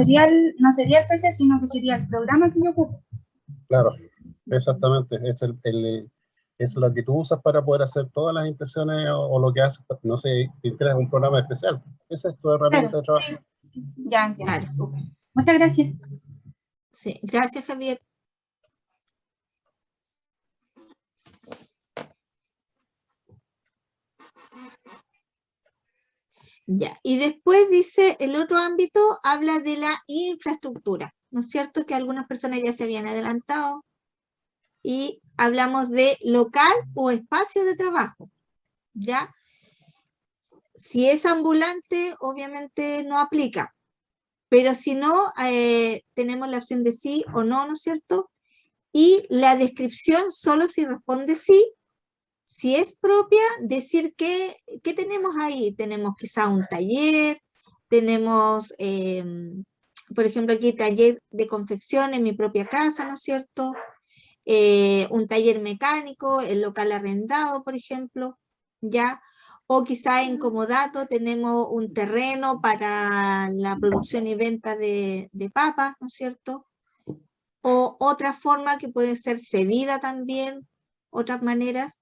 sería el PC, sino que sería el programa que yo ocupo. Claro, exactamente. Es lo que tú usas para poder hacer todas las impresiones o lo que haces. No sé, si tienes un programa especial. Esa es tu herramienta de trabajo. Ya entiendo. Claro. Súper. Muchas gracias. Sí, gracias, Javier. Ya, y después dice, el otro ámbito habla de la infraestructura, ¿no es cierto? Que algunas personas ya se habían adelantado y hablamos de local o espacio de trabajo, ¿ya? Si es ambulante, obviamente no aplica, pero si no, tenemos la opción de sí o no, ¿no es cierto? Y la descripción solo si responde sí. Si es propia, decir ¿qué tenemos ahí? Tenemos quizá un taller, tenemos, por ejemplo, aquí taller de confección en mi propia casa, ¿no es cierto? Un taller mecánico, el local arrendado, por ejemplo, ¿ya? O quizá en comodato tenemos un terreno para la producción y venta de papas, ¿no es cierto? O otra forma que puede ser cedida también, otras maneras.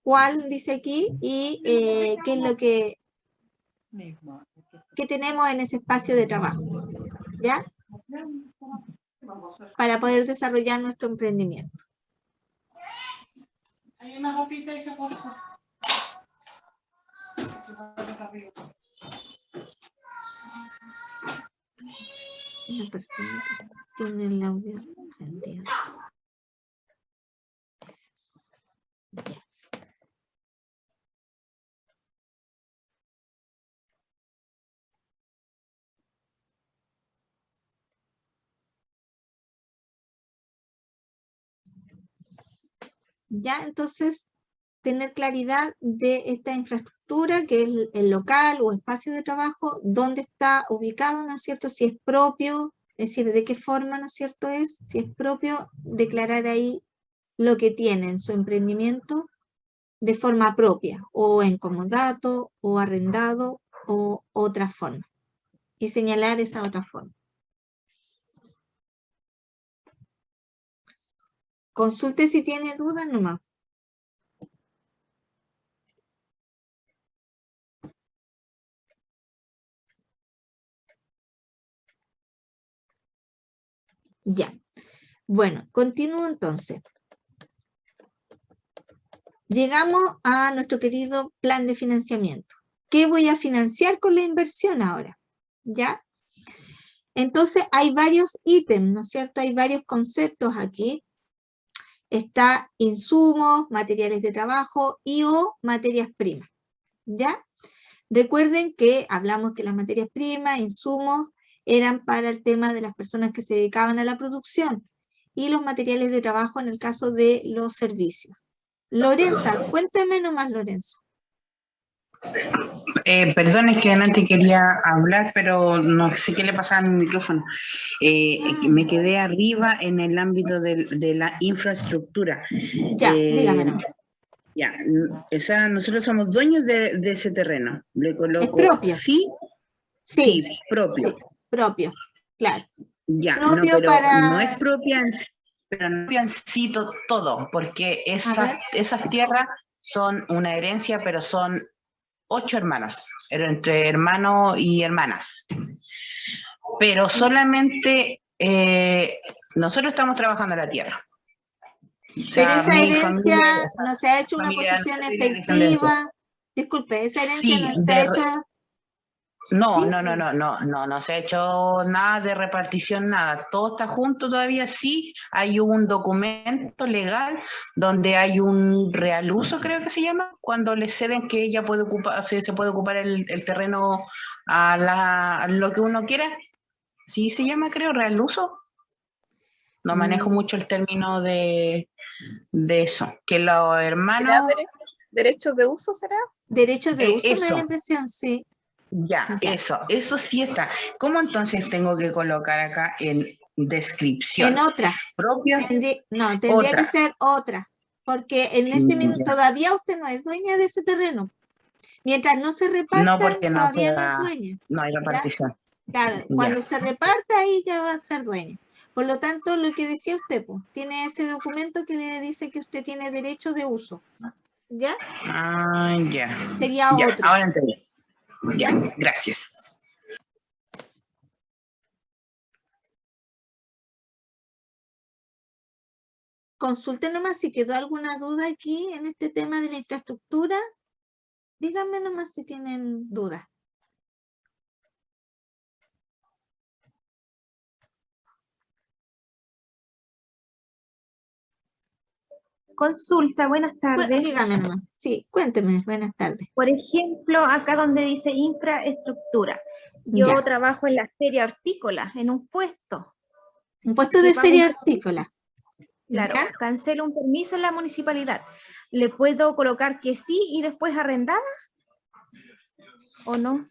¿Cuál dice aquí? Y qué es lo que tenemos en ese espacio de trabajo, ¿ya? Para poder desarrollar nuestro emprendimiento. Una persona que tiene el audio prendido. Eso. Ya. Ya, entonces, tener claridad de esta infraestructura, que es el local o espacio de trabajo, dónde está ubicado, ¿no es cierto? Si es propio, es decir, de qué forma, ¿no es cierto? Si es propio, declarar ahí lo que tiene en su emprendimiento de forma propia, o en comodato, o arrendado, o otra forma. Y señalar esa otra forma. Consulte si tiene dudas nomás. Ya. Bueno, continúo entonces. Llegamos a nuestro querido plan de financiamiento. ¿Qué voy a financiar con la inversión ahora? ¿Ya? Entonces hay varios ítems, ¿no es cierto? Hay varios conceptos aquí. Está insumos, materiales de trabajo y o materias primas. ¿Ya? Recuerden que hablamos que las materias primas, insumos, eran para el tema de las personas que se dedicaban a la producción y los materiales de trabajo en el caso de los servicios. Lorenza, cuéntame nomás, Lorenza. Perdón, es que antes quería hablar, pero no sé qué le pasaba a mi micrófono. Me quedé arriba en el ámbito de la infraestructura. Ya, dígame nomás. Ya, o sea, nosotros somos dueños de ese terreno. Le coloco ¿Es propio? sí, Sí, propio. sí, propio, claro. Ya, Propio no, pero para... no es propia en sí, pero no es propia en sí todo, porque esas tierras son una herencia, pero son 8 hermanos, entre hermanos y hermanas. Pero solamente nosotros estamos trabajando la tierra. O sea, pero esa mi herencia familia, no se ha hecho una familia posesión no tiene descendencia. efectiva. Disculpe, esa herencia Sí, no se ha hecho... No, ¿Sí? no se ha hecho nada de repartición, nada. Todo está junto todavía. Sí, hay un documento legal donde hay un real uso, creo que se llama, cuando le ceden que ella puede ocupar, se puede ocupar el terreno a lo que uno quiera. Sí se llama, creo, real uso. No manejo mucho el término de eso. Que los hermanos... ¿Derechos de uso será? Derechos de uso, me da eso. la impresión, sí. Ya, eso sí está. ¿Cómo entonces tengo que colocar acá en descripción? En otra. ¿Propia? Tendría que ser otra. Porque en este minuto todavía usted no es dueña de ese terreno. Mientras no se repartan, No, porque todavía no es dueña. no hay repartición. Claro, cuando se reparta ahí ya va a ser dueño. Por lo tanto, lo que decía usted, pues, tiene ese documento que le dice que usted tiene derecho de uso. ¿Ya? Ah, ya. Sería Ya, otro. ahora entendí. Ya, gracias. Consulten nomás si quedó alguna duda aquí en este tema de la infraestructura. Díganme nomás si tienen dudas. Consulta, buenas tardes. Dígame nomás. Sí, cuénteme. Buenas tardes. Por ejemplo, acá donde dice infraestructura, yo Ya. trabajo en la feria hortícola, en un puesto. Un puesto que de pago feria un- hortícola. Claro, ¿Ya? cancelo un permiso en la municipalidad. ¿Le puedo colocar que sí y después arrendada? ¿O no?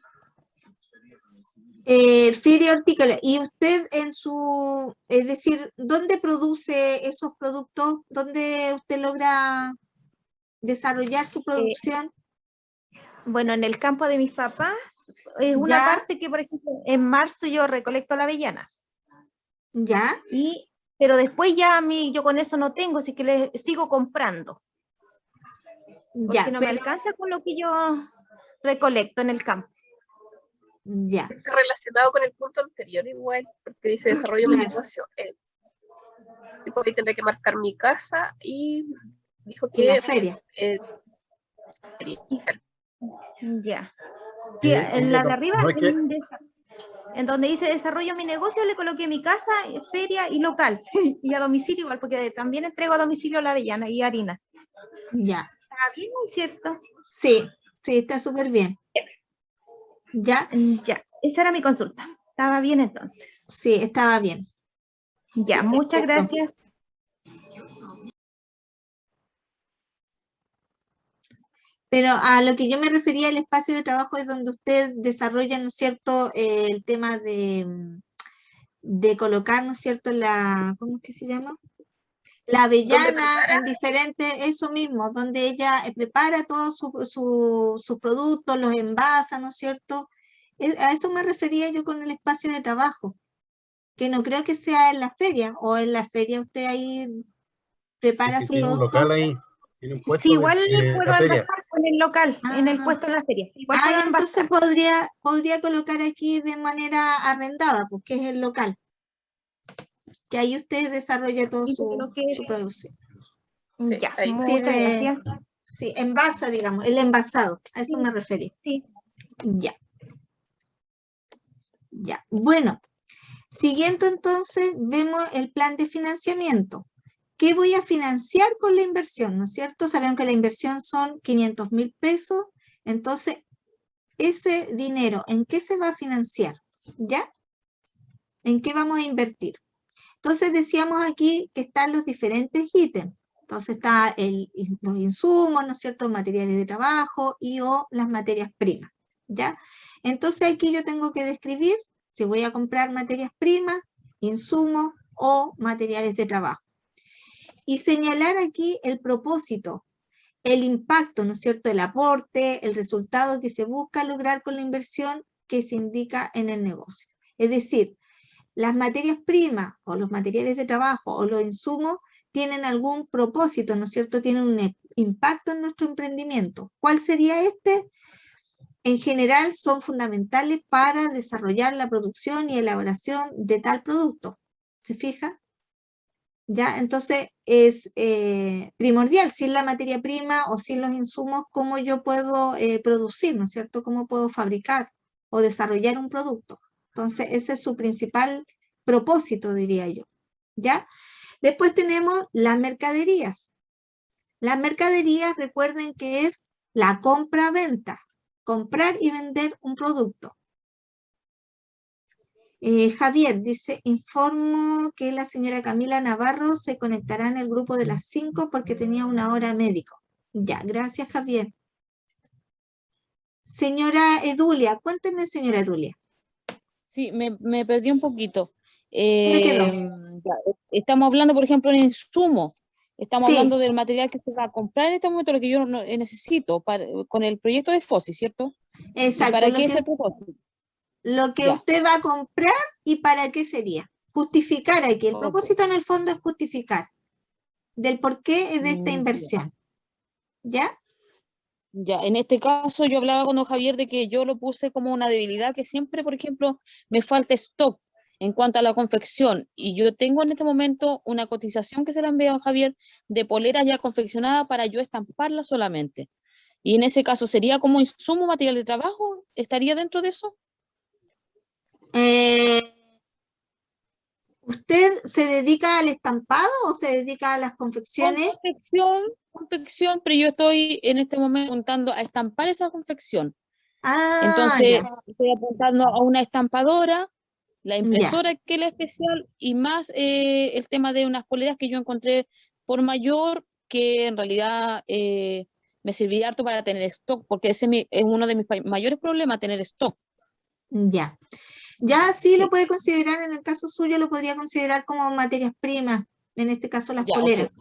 Feria hortícola. ¿Y usted en su, es decir, dónde produce esos productos? ¿Dónde usted logra desarrollar su producción? Bueno, en el campo de mis papás, es una ¿Ya? parte que, por ejemplo, en marzo yo recolecto la avellana. ¿Ya? Pero después ya a mí, yo con eso no tengo, así que le sigo comprando. Porque Ya, no me pero, alcanza con lo que yo recolecto en el campo. ya. Está relacionado con el punto anterior igual, porque dice desarrollo mi negocio. Tipo, ahí tendré que marcar mi casa y dijo Y la que feria. Ya. Sí, en la de arriba, no es que- en donde dice desarrollo mi negocio, le coloqué mi casa, feria y local. Y a domicilio igual, porque también entrego a domicilio la avellana y harina. Ya. ¿Está bien, cierto? Sí, sí, está súper bien. ¿Ya? Ya, esa era mi consulta. ¿Estaba bien entonces? Sí, estaba bien. Ya, Sí, muchas perfecto. gracias. Pero a lo que yo me refería, el espacio de trabajo es donde usted desarrolla, ¿no es cierto?, el tema de colocar, ¿no es cierto?, ¿cómo es que se llama? La avellana en diferentes, eso mismo, donde ella prepara todos sus productos, los envasa, ¿no es cierto? A eso me refería yo con el espacio de trabajo, que no creo que sea en la feria, o en la feria usted ahí prepara Sí, su tiene un producto. local ahí, tiene un puesto Sí, igual de puedo la feria. envasar con el local, en el puesto de la feria. Igual puedo Ah, entonces envasar. podría colocar aquí de manera arrendada, porque es el local. Que ahí usted desarrolla todo Y porque lo que- su producción. Ya, ahí sí. muchas gracias. Sí, envasa, digamos, el envasado, a eso Sí, me referí. Sí. Ya. Ya. Bueno, siguiendo entonces, vemos el plan de financiamiento. ¿Qué voy a financiar con la inversión? ¿No es cierto? Sabemos que la inversión son 500.000 pesos, entonces ese dinero, ¿en qué se va a financiar? ¿Ya? ¿En qué vamos a invertir? Entonces decíamos aquí que están los diferentes ítems. Entonces está los insumos, ¿no es cierto? Materiales de trabajo y o las materias primas, ¿ya? Entonces aquí yo tengo que describir si voy a comprar materias primas, insumos o materiales de trabajo. Y señalar aquí el propósito, el impacto, ¿no es cierto? El aporte, el resultado que se busca lograr con la inversión que se indica en el negocio. Es decir, las materias primas o los materiales de trabajo o los insumos tienen algún propósito, ¿no es cierto? Tienen un impacto en nuestro emprendimiento. ¿Cuál sería este? En general son fundamentales para desarrollar la producción y elaboración de tal producto. ¿Se fija? ¿Ya? Entonces es primordial, sin la materia prima o sin los insumos, cómo yo puedo producir, ¿no es cierto? Cómo puedo fabricar o desarrollar un producto. Entonces ese es su principal propósito, diría yo. ¿Ya? Después tenemos las mercaderías. Las mercaderías, recuerden que es la compra-venta, comprar y vender un producto. Javier dice, informo que la señora Camila Navarro se conectará en el grupo de las 5 porque tenía una hora médico. Ya, gracias Javier. Señora Edulia, cuénteme señora Edulia. Sí, me perdí un poquito. ¿Dónde quedó? Estamos hablando, por ejemplo, en insumo. Estamos Sí. hablando del material que se va a comprar en este momento, lo que yo necesito con el proyecto de FOSI, ¿cierto? Exacto. ¿Y para qué es el propósito? lo que Ya. usted va a comprar y para qué sería. Justificar aquí. El Ok. propósito en el fondo es justificar del porqué de esta Ya. inversión. ¿Ya? Ya, en este caso yo hablaba con don Javier de que yo lo puse como una debilidad, que siempre, por ejemplo, me falta stock en cuanto a la confección. Y yo tengo en este momento una cotización que se la envió a don Javier de poleras ya confeccionadas para yo estamparlas solamente. Y en ese caso, ¿sería como insumo material de trabajo? ¿Estaría dentro de eso? ¿Usted se dedica al estampado o se dedica a las confecciones? Confección, pero yo estoy en este momento apuntando a estampar esa confección. Ah, Entonces, ya. estoy apuntando a una estampadora, la Ya. impresora que es la especial, y más el tema de unas poleras que yo encontré por mayor, que en realidad me serviría harto para tener stock, porque ese es uno de mis mayores problemas, tener stock. Ya. Ya sí lo Sí. puede considerar, en el caso suyo lo podría considerar como materias primas, en este caso las Ya, ok. poleras.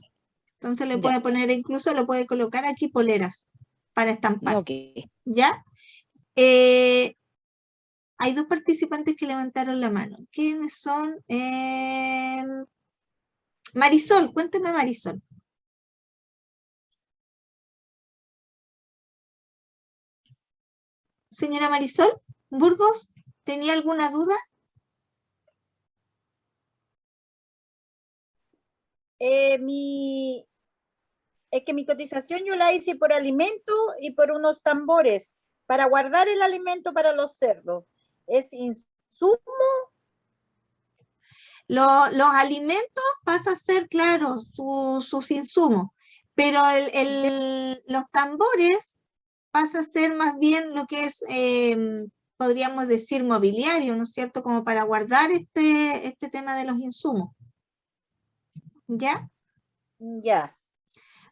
Entonces le Ya. puede poner, incluso lo puede colocar aquí poleras para estampar. Ok. ¿Ya? Hay dos participantes que levantaron la mano. ¿Quiénes son? Marisol, cuénteme Marisol. Señora Marisol Burgos, ¿tenía alguna duda? Es que mi cotización yo la hice por alimento y por unos tambores para guardar el alimento para los cerdos. ¿Es insumo? Los alimentos pasa a ser, claro, sus insumos, pero los tambores pasa a ser más bien lo que es, podríamos decir, mobiliario, ¿no es cierto? Como para guardar este tema de los insumos. ¿Ya? Ya.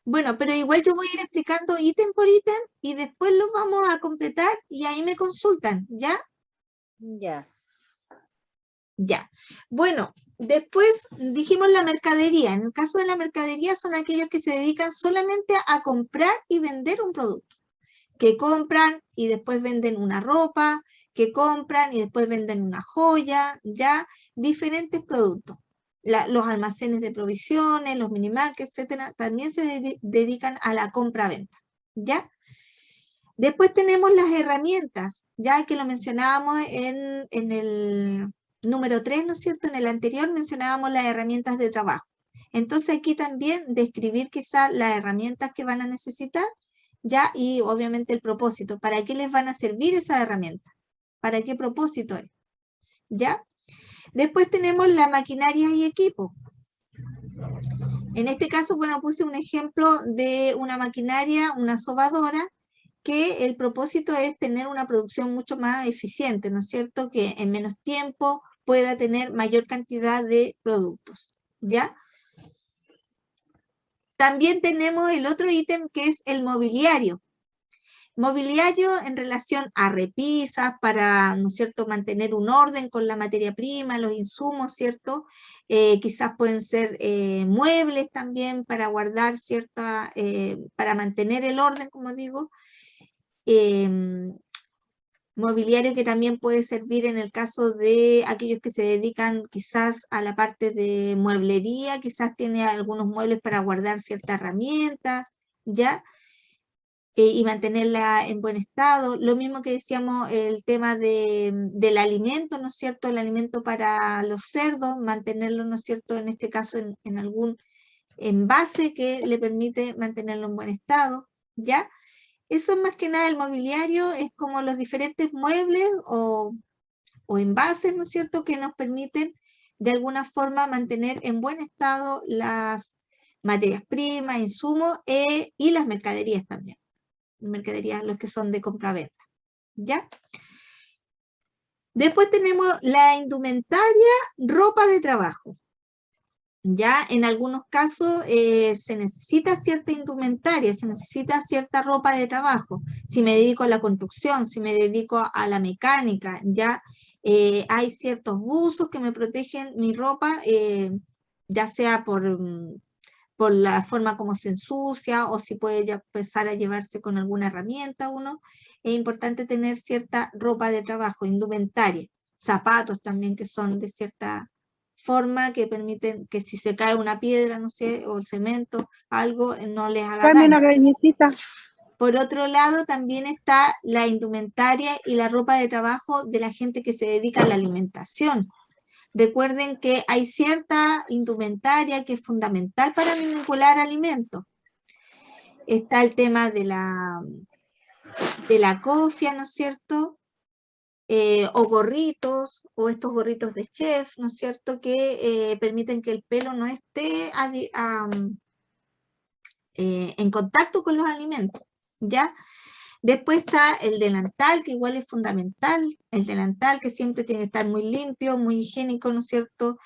Bueno, pero igual yo voy a ir explicando ítem por ítem y después los vamos a completar y ahí me consultan, ¿ya? Ya. Ya. Bueno, después dijimos la mercadería. En el caso de la mercadería son aquellos que se dedican solamente a comprar y vender un producto. Que compran y después venden una ropa, que compran y después venden una joya, ya, diferentes productos. Los almacenes de provisiones, los minimarkets, etcétera, también se dedican a la compra-venta, ¿ya? Después tenemos las herramientas, ya que lo mencionábamos en el número 3, ¿no es cierto? En el anterior mencionábamos las herramientas de trabajo. Entonces aquí también describir quizás las herramientas que van a necesitar, ya, y obviamente el propósito. ¿Para qué les van a servir esas herramientas? ¿Para qué propósito es? ¿Ya? Después tenemos la maquinaria y equipo. En este caso, bueno, puse un ejemplo de una maquinaria, una sobadora, que el propósito es tener una producción mucho más eficiente, ¿no es cierto? Que en menos tiempo pueda tener mayor cantidad de productos, ¿ya? También tenemos el otro ítem que es el mobiliario. Mobiliario en relación a repisas para, ¿no es cierto?, mantener un orden con la materia prima, los insumos, ¿cierto? Quizás pueden ser muebles también para guardar cierta, para mantener el orden, como digo. Mobiliario que también puede servir en el caso de aquellos que se dedican quizás a la parte de mueblería, quizás tiene algunos muebles para guardar cierta herramienta, ¿ya? Y mantenerla en buen estado. Lo mismo que decíamos, el tema del alimento, ¿no es cierto? El alimento para los cerdos, mantenerlo, ¿no es cierto? En este caso en algún envase que le permite mantenerlo en buen estado, ¿ya? Eso es más que nada el mobiliario, es como los diferentes muebles o envases, ¿no es cierto?, que nos permiten de alguna forma mantener en buen estado las materias primas, insumos y las mercaderías también. Mercaderías, los que son de compra-venta, ¿ya? Después tenemos la indumentaria, ropa de trabajo. Ya en algunos casos se necesita cierta indumentaria, se necesita cierta ropa de trabajo. Si me dedico a la construcción, si me dedico a la mecánica, ya hay ciertos buzos que me protegen mi ropa, ya sea por por la forma como se ensucia o si puede ya empezar a llevarse con alguna herramienta uno. Es importante tener cierta ropa de trabajo, indumentaria, zapatos también que son de cierta forma que permiten que si se cae una piedra, no sé, o el cemento, algo, no les haga Dame daño. una galletita. Por otro lado, también está la indumentaria y la ropa de trabajo de la gente que se dedica a la alimentación. Recuerden que hay cierta indumentaria que es fundamental para manipular alimentos. Está el tema de la cofia, ¿no es cierto? O gorritos, o estos gorritos de chef, ¿no es cierto? Que permiten que el pelo no esté en contacto con los alimentos, ¿ya? Después está el delantal, que igual es fundamental, el delantal que siempre tiene que estar muy limpio, muy higiénico, ¿no es cierto?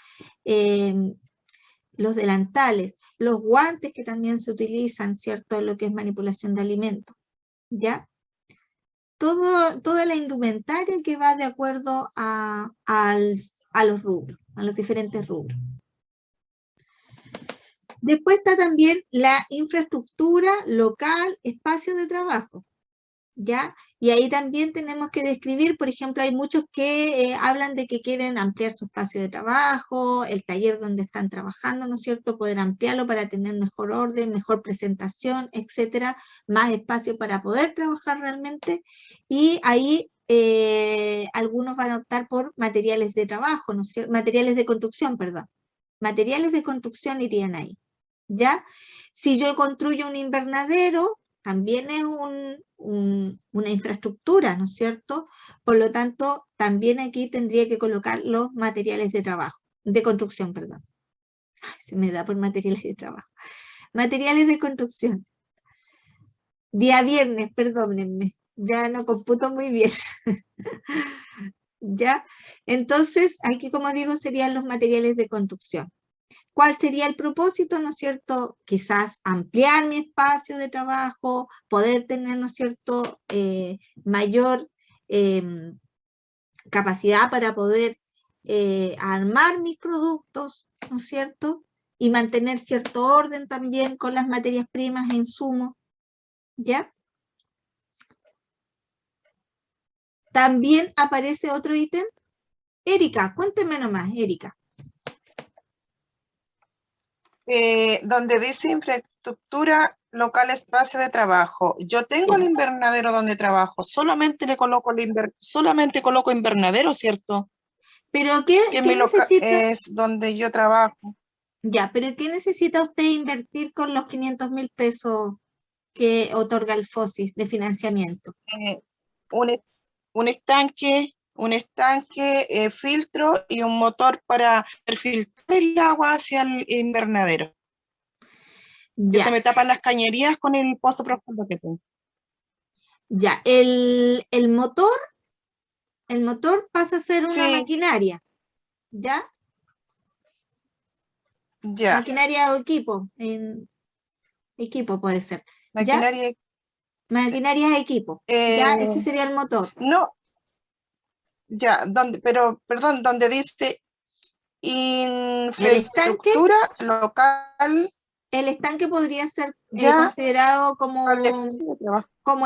Los delantales, los guantes que también se utilizan, ¿cierto? En lo que es manipulación de alimentos, ¿ya? Toda la indumentaria que va de acuerdo a los rubros, a los diferentes rubros. Después está también la infraestructura local, espacio de trabajo, ¿ya? Y ahí también tenemos que describir, por ejemplo, hay muchos que hablan de que quieren ampliar su espacio de trabajo, el taller donde están trabajando, ¿no es cierto? Poder ampliarlo para tener mejor orden, mejor presentación, etcétera, más espacio para poder trabajar realmente. Y ahí algunos van a optar por materiales de trabajo, ¿no es cierto? Materiales de construcción, perdón. Materiales de construcción irían ahí, ¿ya? Si yo construyo un invernadero, también es una infraestructura, ¿no es cierto? Por lo tanto, también aquí tendría que colocar los materiales de trabajo, de construcción, perdón. Ay, se me da por materiales de trabajo. Materiales de construcción. Día viernes, perdónenme, ya no computo muy bien. ¿Ya? Entonces, aquí como digo, serían los materiales de construcción. ¿Cuál sería el propósito, no es cierto? Quizás ampliar mi espacio de trabajo, poder tener, ¿no es cierto?, mayor capacidad para poder armar mis productos, ¿no es cierto? Y mantener cierto orden también con las materias primas e insumos, ¿ya? También aparece otro ítem. Erika, cuénteme nomás, Erika. Donde dice infraestructura local, espacio de trabajo. Yo tengo el invernadero donde trabajo, solamente le coloco solamente coloco invernadero, ¿cierto? ¿Pero qué necesita? Es donde yo trabajo. Ya, pero ¿qué necesita usted invertir con los 500.000 pesos que otorga el FOSIS de financiamiento? Un estanque, filtro y un motor para filtrar el agua hacia el invernadero. Ya. Que se me tapan las cañerías con el pozo profundo que tengo. Ya, el motor pasa a ser una maquinaria, ¿ya? Ya. Maquinaria o equipo, equipo puede ser. Maquinaria. ¿Ya? Maquinaria equipo, ya, ese sería el motor. No. Ya, perdón, donde dice infraestructura local. El estanque podría ser considerado como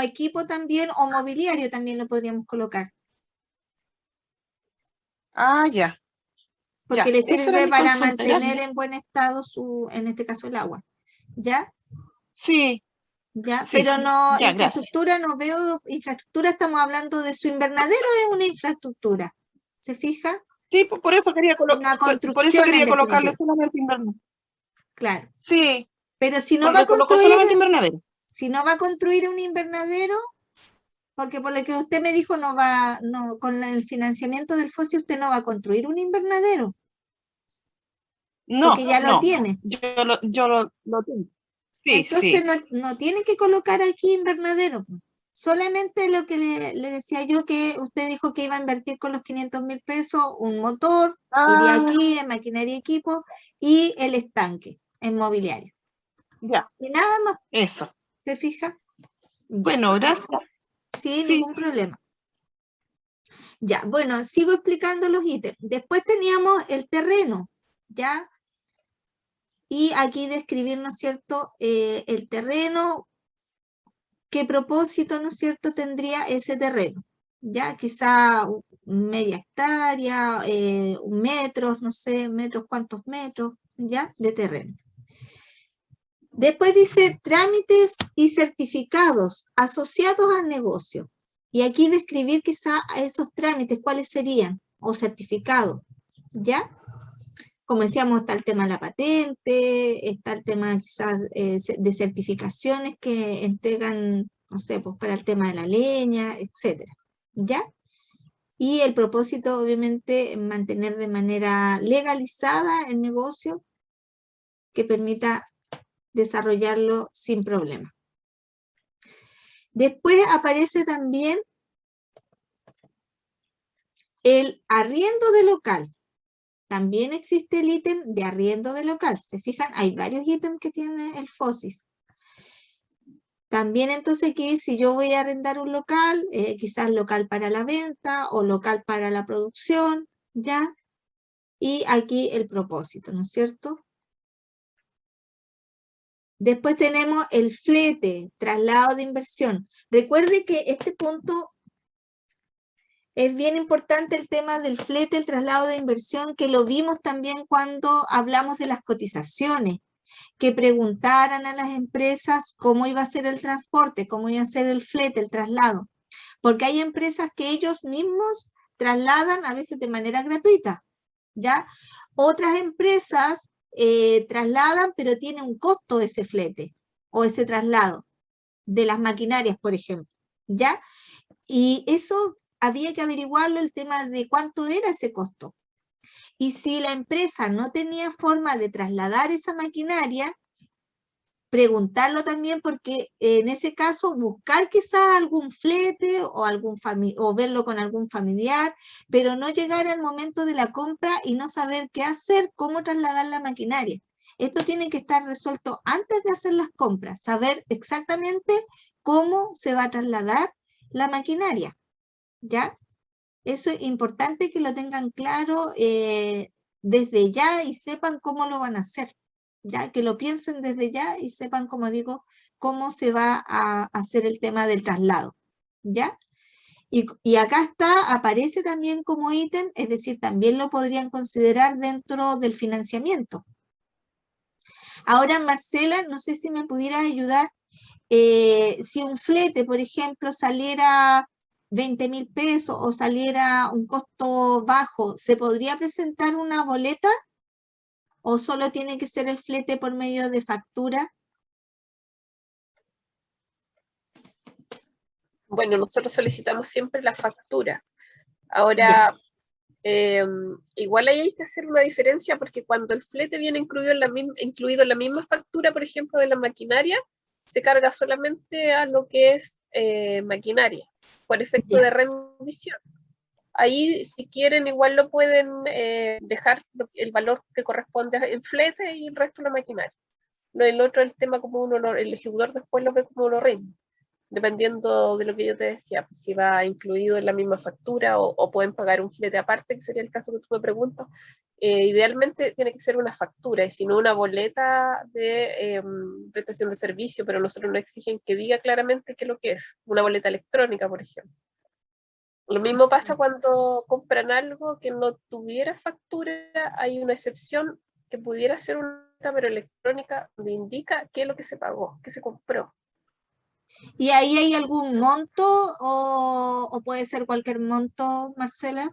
equipo también, o mobiliario también lo podríamos colocar. Ah, ya. Porque le sirve para mantener en buen estado en este caso el agua. ¿Ya? Sí. ¿Ya? Sí. Pero no, Ya, infraestructura, no veo infraestructura, estamos hablando de su invernadero, es una infraestructura. ¿Se fija? Sí, por eso quería colocarle solamente invernadero. Claro. Sí. Pero si no va a construir un invernadero, porque por lo que usted me dijo, con el financiamiento del FOSI usted no va a construir un invernadero. No, porque ya lo tiene. Yo lo tengo. Sí, entonces no tiene que colocar aquí invernadero. Solamente lo que le decía yo, que usted dijo que iba a invertir con los 500.000 pesos, un motor, iría aquí en maquinaria y equipo, y el estanque en mobiliario. Ya. Y nada más. Eso. ¿Se fija? Bueno, gracias. Sí, ningún problema. Ya, bueno, sigo explicando los ítems. Después teníamos el terreno, ¿ya? Y aquí describir, ¿no es cierto?, el terreno, qué propósito, ¿no es cierto?, tendría ese terreno. Ya, quizá media hectárea, metros, no sé, metros, cuántos metros, ya, de terreno. Después dice trámites y certificados asociados al negocio. Y aquí describir quizá a esos trámites, cuáles serían, o certificados, ¿ya? Como decíamos, está el tema de la patente, está el tema quizás de certificaciones que entregan, no sé, pues para el tema de la leña, etcétera, ¿ya? Y el propósito, obviamente, mantener de manera legalizada el negocio que permita desarrollarlo sin problema. Después aparece también el arriendo de local. También existe el ítem de arriendo de local. Se fijan, hay varios ítems que tiene el FOSIS. También entonces aquí, si yo voy a arrendar un local, quizás local para la venta o local para la producción, ¿ya? Y aquí el propósito, ¿no es cierto? Después tenemos el flete, traslado de inversión. Recuerde que este punto es bien importante, el tema del flete, el traslado de inversión, que lo vimos también cuando hablamos de las cotizaciones, que preguntaran a las empresas cómo iba a ser el transporte, cómo iba a ser el flete, el traslado. Porque hay empresas que ellos mismos trasladan a veces de manera gratuita, ¿ya? Otras empresas trasladan, pero tiene un costo ese flete o ese traslado de las maquinarias, por ejemplo, ¿ya? Y eso había que averiguarlo, el tema de cuánto era ese costo. Y si la empresa no tenía forma de trasladar esa maquinaria, preguntarlo también, porque en ese caso buscar quizás algún flete o, o verlo con algún familiar, pero no llegar al momento de la compra y no saber qué hacer, cómo trasladar la maquinaria. Esto tiene que estar resuelto antes de hacer las compras, saber exactamente cómo se va a trasladar la maquinaria, ¿ya? Eso es importante que lo tengan claro desde ya y sepan cómo lo van a hacer. Ya que lo piensen desde ya y sepan, como digo, cómo se va a hacer el tema del traslado, ¿ya? Y acá está, aparece también como ítem, es decir, también lo podrían considerar dentro del financiamiento. Ahora, Marcela, no sé si me pudieras ayudar, si un flete, por ejemplo, saliera 20.000 pesos o saliera un costo bajo, ¿se podría presentar una boleta? ¿O solo tiene que ser el flete por medio de factura? Bueno, nosotros solicitamos siempre la factura. Ahora, igual ahí hay que hacer una diferencia porque cuando el flete viene incluido en la misma factura, por ejemplo, de la maquinaria, se carga solamente a lo que es maquinaria, por efecto de rendición. Ahí, si quieren, igual lo pueden dejar el valor que corresponde en flete y el resto la maquinaria. El otro, el tema como el ejecutor después lo ve como lo rinde, dependiendo de lo que yo te decía, pues, si va incluido en la misma factura o pueden pagar un flete aparte, que sería el caso que tú me preguntas. Idealmente tiene que ser una factura y si no una boleta de prestación de servicio, pero nosotros nos exigen que diga claramente qué es lo que es, una boleta electrónica, por ejemplo. Lo mismo pasa cuando compran algo que no tuviera factura, hay una excepción que pudiera ser una, pero electrónica, donde indica qué es lo que se pagó, qué se compró. ¿Y ahí hay algún monto o puede ser cualquier monto, Marcela?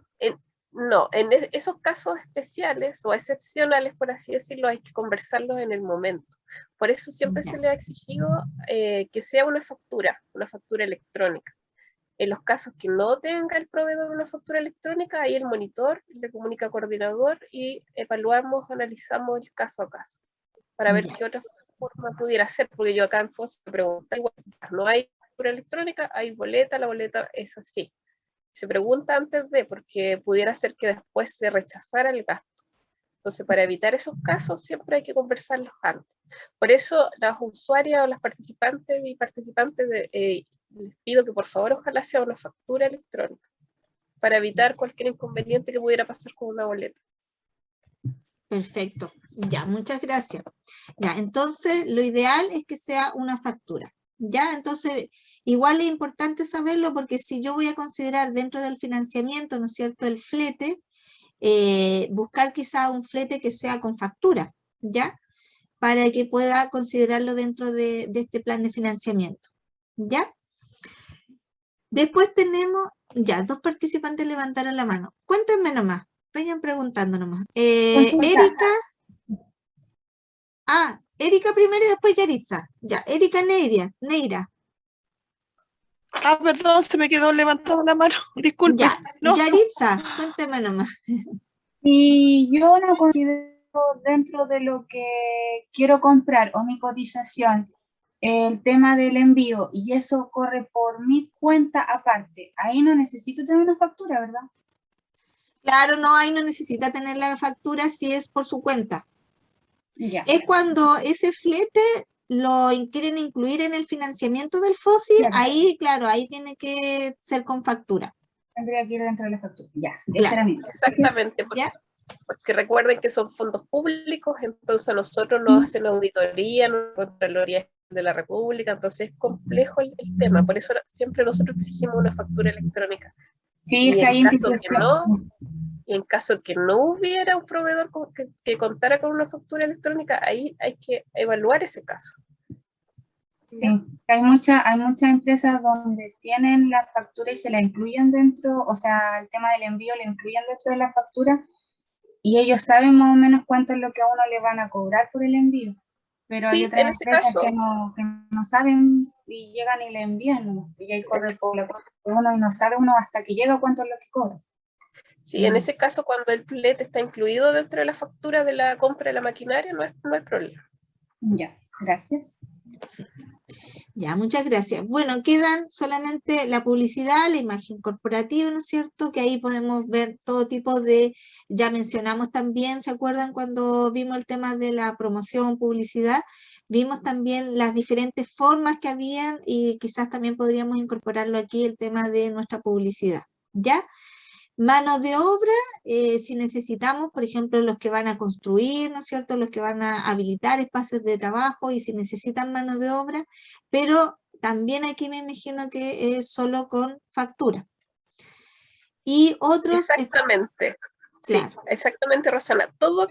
No, en esos casos especiales o excepcionales, por así decirlo, hay que conversarlos en el momento. Por eso siempre se le ha exigido que sea una factura electrónica. En los casos que no tenga el proveedor una factura electrónica, ahí el monitor le comunica al coordinador y evaluamos, analizamos el caso a caso para ver qué otra forma pudiera ser, porque yo acá en FOS me pregunto, igual, no hay factura electrónica, hay boleta, la boleta es así. Se pregunta antes de, porque pudiera ser que después se rechazara el gasto. Entonces, para evitar esos casos, siempre hay que conversarlos antes. Por eso, las usuarias o las participantes y participantes les pido que por favor ojalá sea una factura electrónica para evitar cualquier inconveniente que pudiera pasar con una boleta. Perfecto. Ya, muchas gracias. Ya, entonces lo ideal es que sea una factura. Ya, entonces igual es importante saberlo porque si yo voy a considerar dentro del financiamiento, ¿no es cierto?, el flete, buscar quizá un flete que sea con factura, ¿ya? Para que pueda considerarlo dentro de este plan de financiamiento, ¿ya? Después tenemos, ya, 2 participantes levantaron la mano. Cuéntenme nomás, vayan preguntando nomás. Consulta. Erika. Ah, Erika primero y después Yaritza. Ya, Erika Neira. Ah, perdón, se me quedó levantada la mano. Disculpe. Ya, No. Yaritza, cuénteme nomás. Y yo no considero dentro de lo que quiero comprar o mi cotización el tema del envío y eso corre por mi cuenta aparte. Ahí no necesito tener una factura, ¿verdad? Claro, no, ahí no necesita tener la factura si es por su cuenta. Ya. Es cuando ese flete lo quieren incluir en el financiamiento del FOSI, Claro. ahí, claro, ahí tiene que ser con factura. Tendría que ir dentro de la factura. Ya, esa Claro. era mi. Exactamente, porque recuerden que son fondos públicos, entonces a nosotros nos hacen auditoría, nos Contraloría de la República, entonces es complejo el tema, por eso siempre nosotros exigimos una factura electrónica. Sí, es Y que ahí en caso que no, y en caso que no hubiera un proveedor que contara con una factura electrónica, ahí hay que evaluar ese caso. Sí, hay muchas empresas donde tienen la factura y se la incluyen dentro, o sea, el tema del envío lo incluyen dentro de la factura y ellos saben más o menos cuánto es lo que a uno le van a cobrar por el envío. Pero hay Sí, otras en ese empresas caso, que no saben y llegan y le envían, ¿no? Y ahí corre por la cuenta de uno y no sabe uno hasta que llega cuánto es lo que cobra. sí, en ese caso, cuando el flete está incluido dentro de la factura de la compra de la maquinaria, no hay problema. Ya, gracias. Ya, muchas gracias. Bueno, quedan solamente la publicidad, la imagen corporativa, ¿no es cierto? Que ahí podemos ver todo tipo de, ya mencionamos también, ¿se acuerdan cuando vimos el tema de la promoción, publicidad? Vimos también las diferentes formas que habían y quizás también podríamos incorporarlo aquí, el tema de nuestra publicidad, ¿ya? Mano de obra, si necesitamos, por ejemplo, los que van a construir, ¿no es cierto?, los que van a habilitar espacios de trabajo y si necesitan mano de obra, pero también aquí me imagino que es solo con factura. Y otros... Exactamente. Claro. Sí, exactamente, Rosana. Todo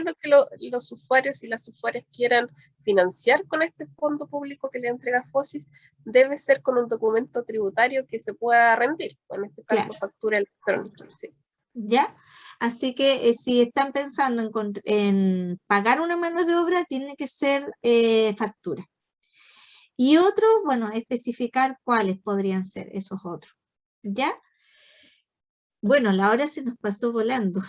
lo que los usuarios y las usuarias quieran financiar con este fondo público que le entrega FOSIS debe ser con un documento tributario que se pueda rendir, en este caso factura electrónica. Sí. ¿Ya? Así que si están pensando en pagar una mano de obra, tiene que ser factura. Y otros, bueno, especificar cuáles podrían ser esos otros. ¿Ya? Bueno, la hora se nos pasó volando.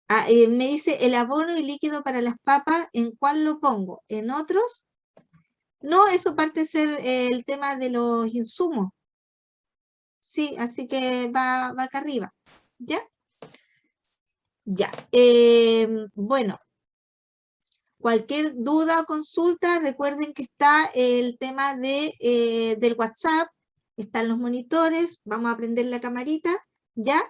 Me dice, el abono y líquido para las papas, ¿en cuál lo pongo? ¿En otros? No, eso parte de ser el tema de los insumos. Sí, así que va acá arriba. ¿Ya? Ya. Bueno, cualquier duda o consulta, recuerden que está el tema del WhatsApp, están los monitores, vamos a prender la camarita, ¿ya?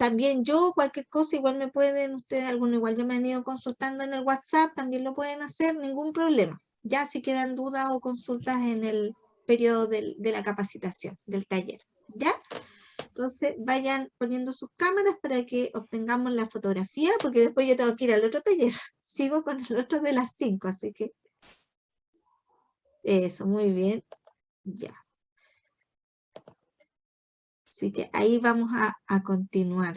También yo, cualquier cosa, igual me pueden, ustedes, alguno igual ya me han ido consultando en el WhatsApp, también lo pueden hacer, ningún problema. Ya si quedan dudas o consultas en el periodo de la capacitación, del taller, ¿ya? Entonces vayan poniendo sus cámaras para que obtengamos la fotografía, porque después yo tengo que ir al otro taller. Sigo con el otro de las 5, así que... Eso, muy bien. Ya. Así que ahí vamos a continuar.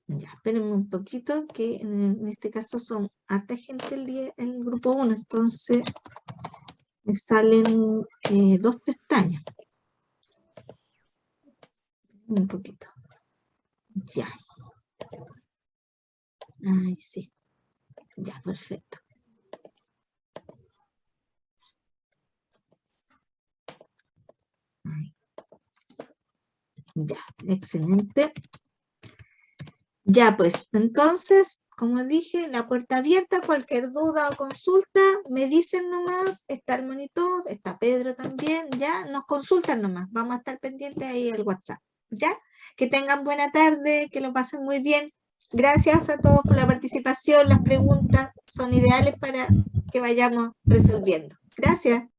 Ya, espérenme un poquito, que en este caso son harta gente el grupo 1, entonces me salen 2 pestañas. Un poquito. Ya. Ay, sí. Ya, perfecto. Ya, excelente. Ya, pues, entonces, como dije, la puerta abierta, cualquier duda o consulta, me dicen nomás, está el monitor, está Pedro también, ya, nos consultan nomás, vamos a estar pendientes ahí el WhatsApp, ¿Ya? Que tengan buena tarde, que lo pasen muy bien. Gracias a todos por la participación, las preguntas son ideales para que vayamos resolviendo. Gracias.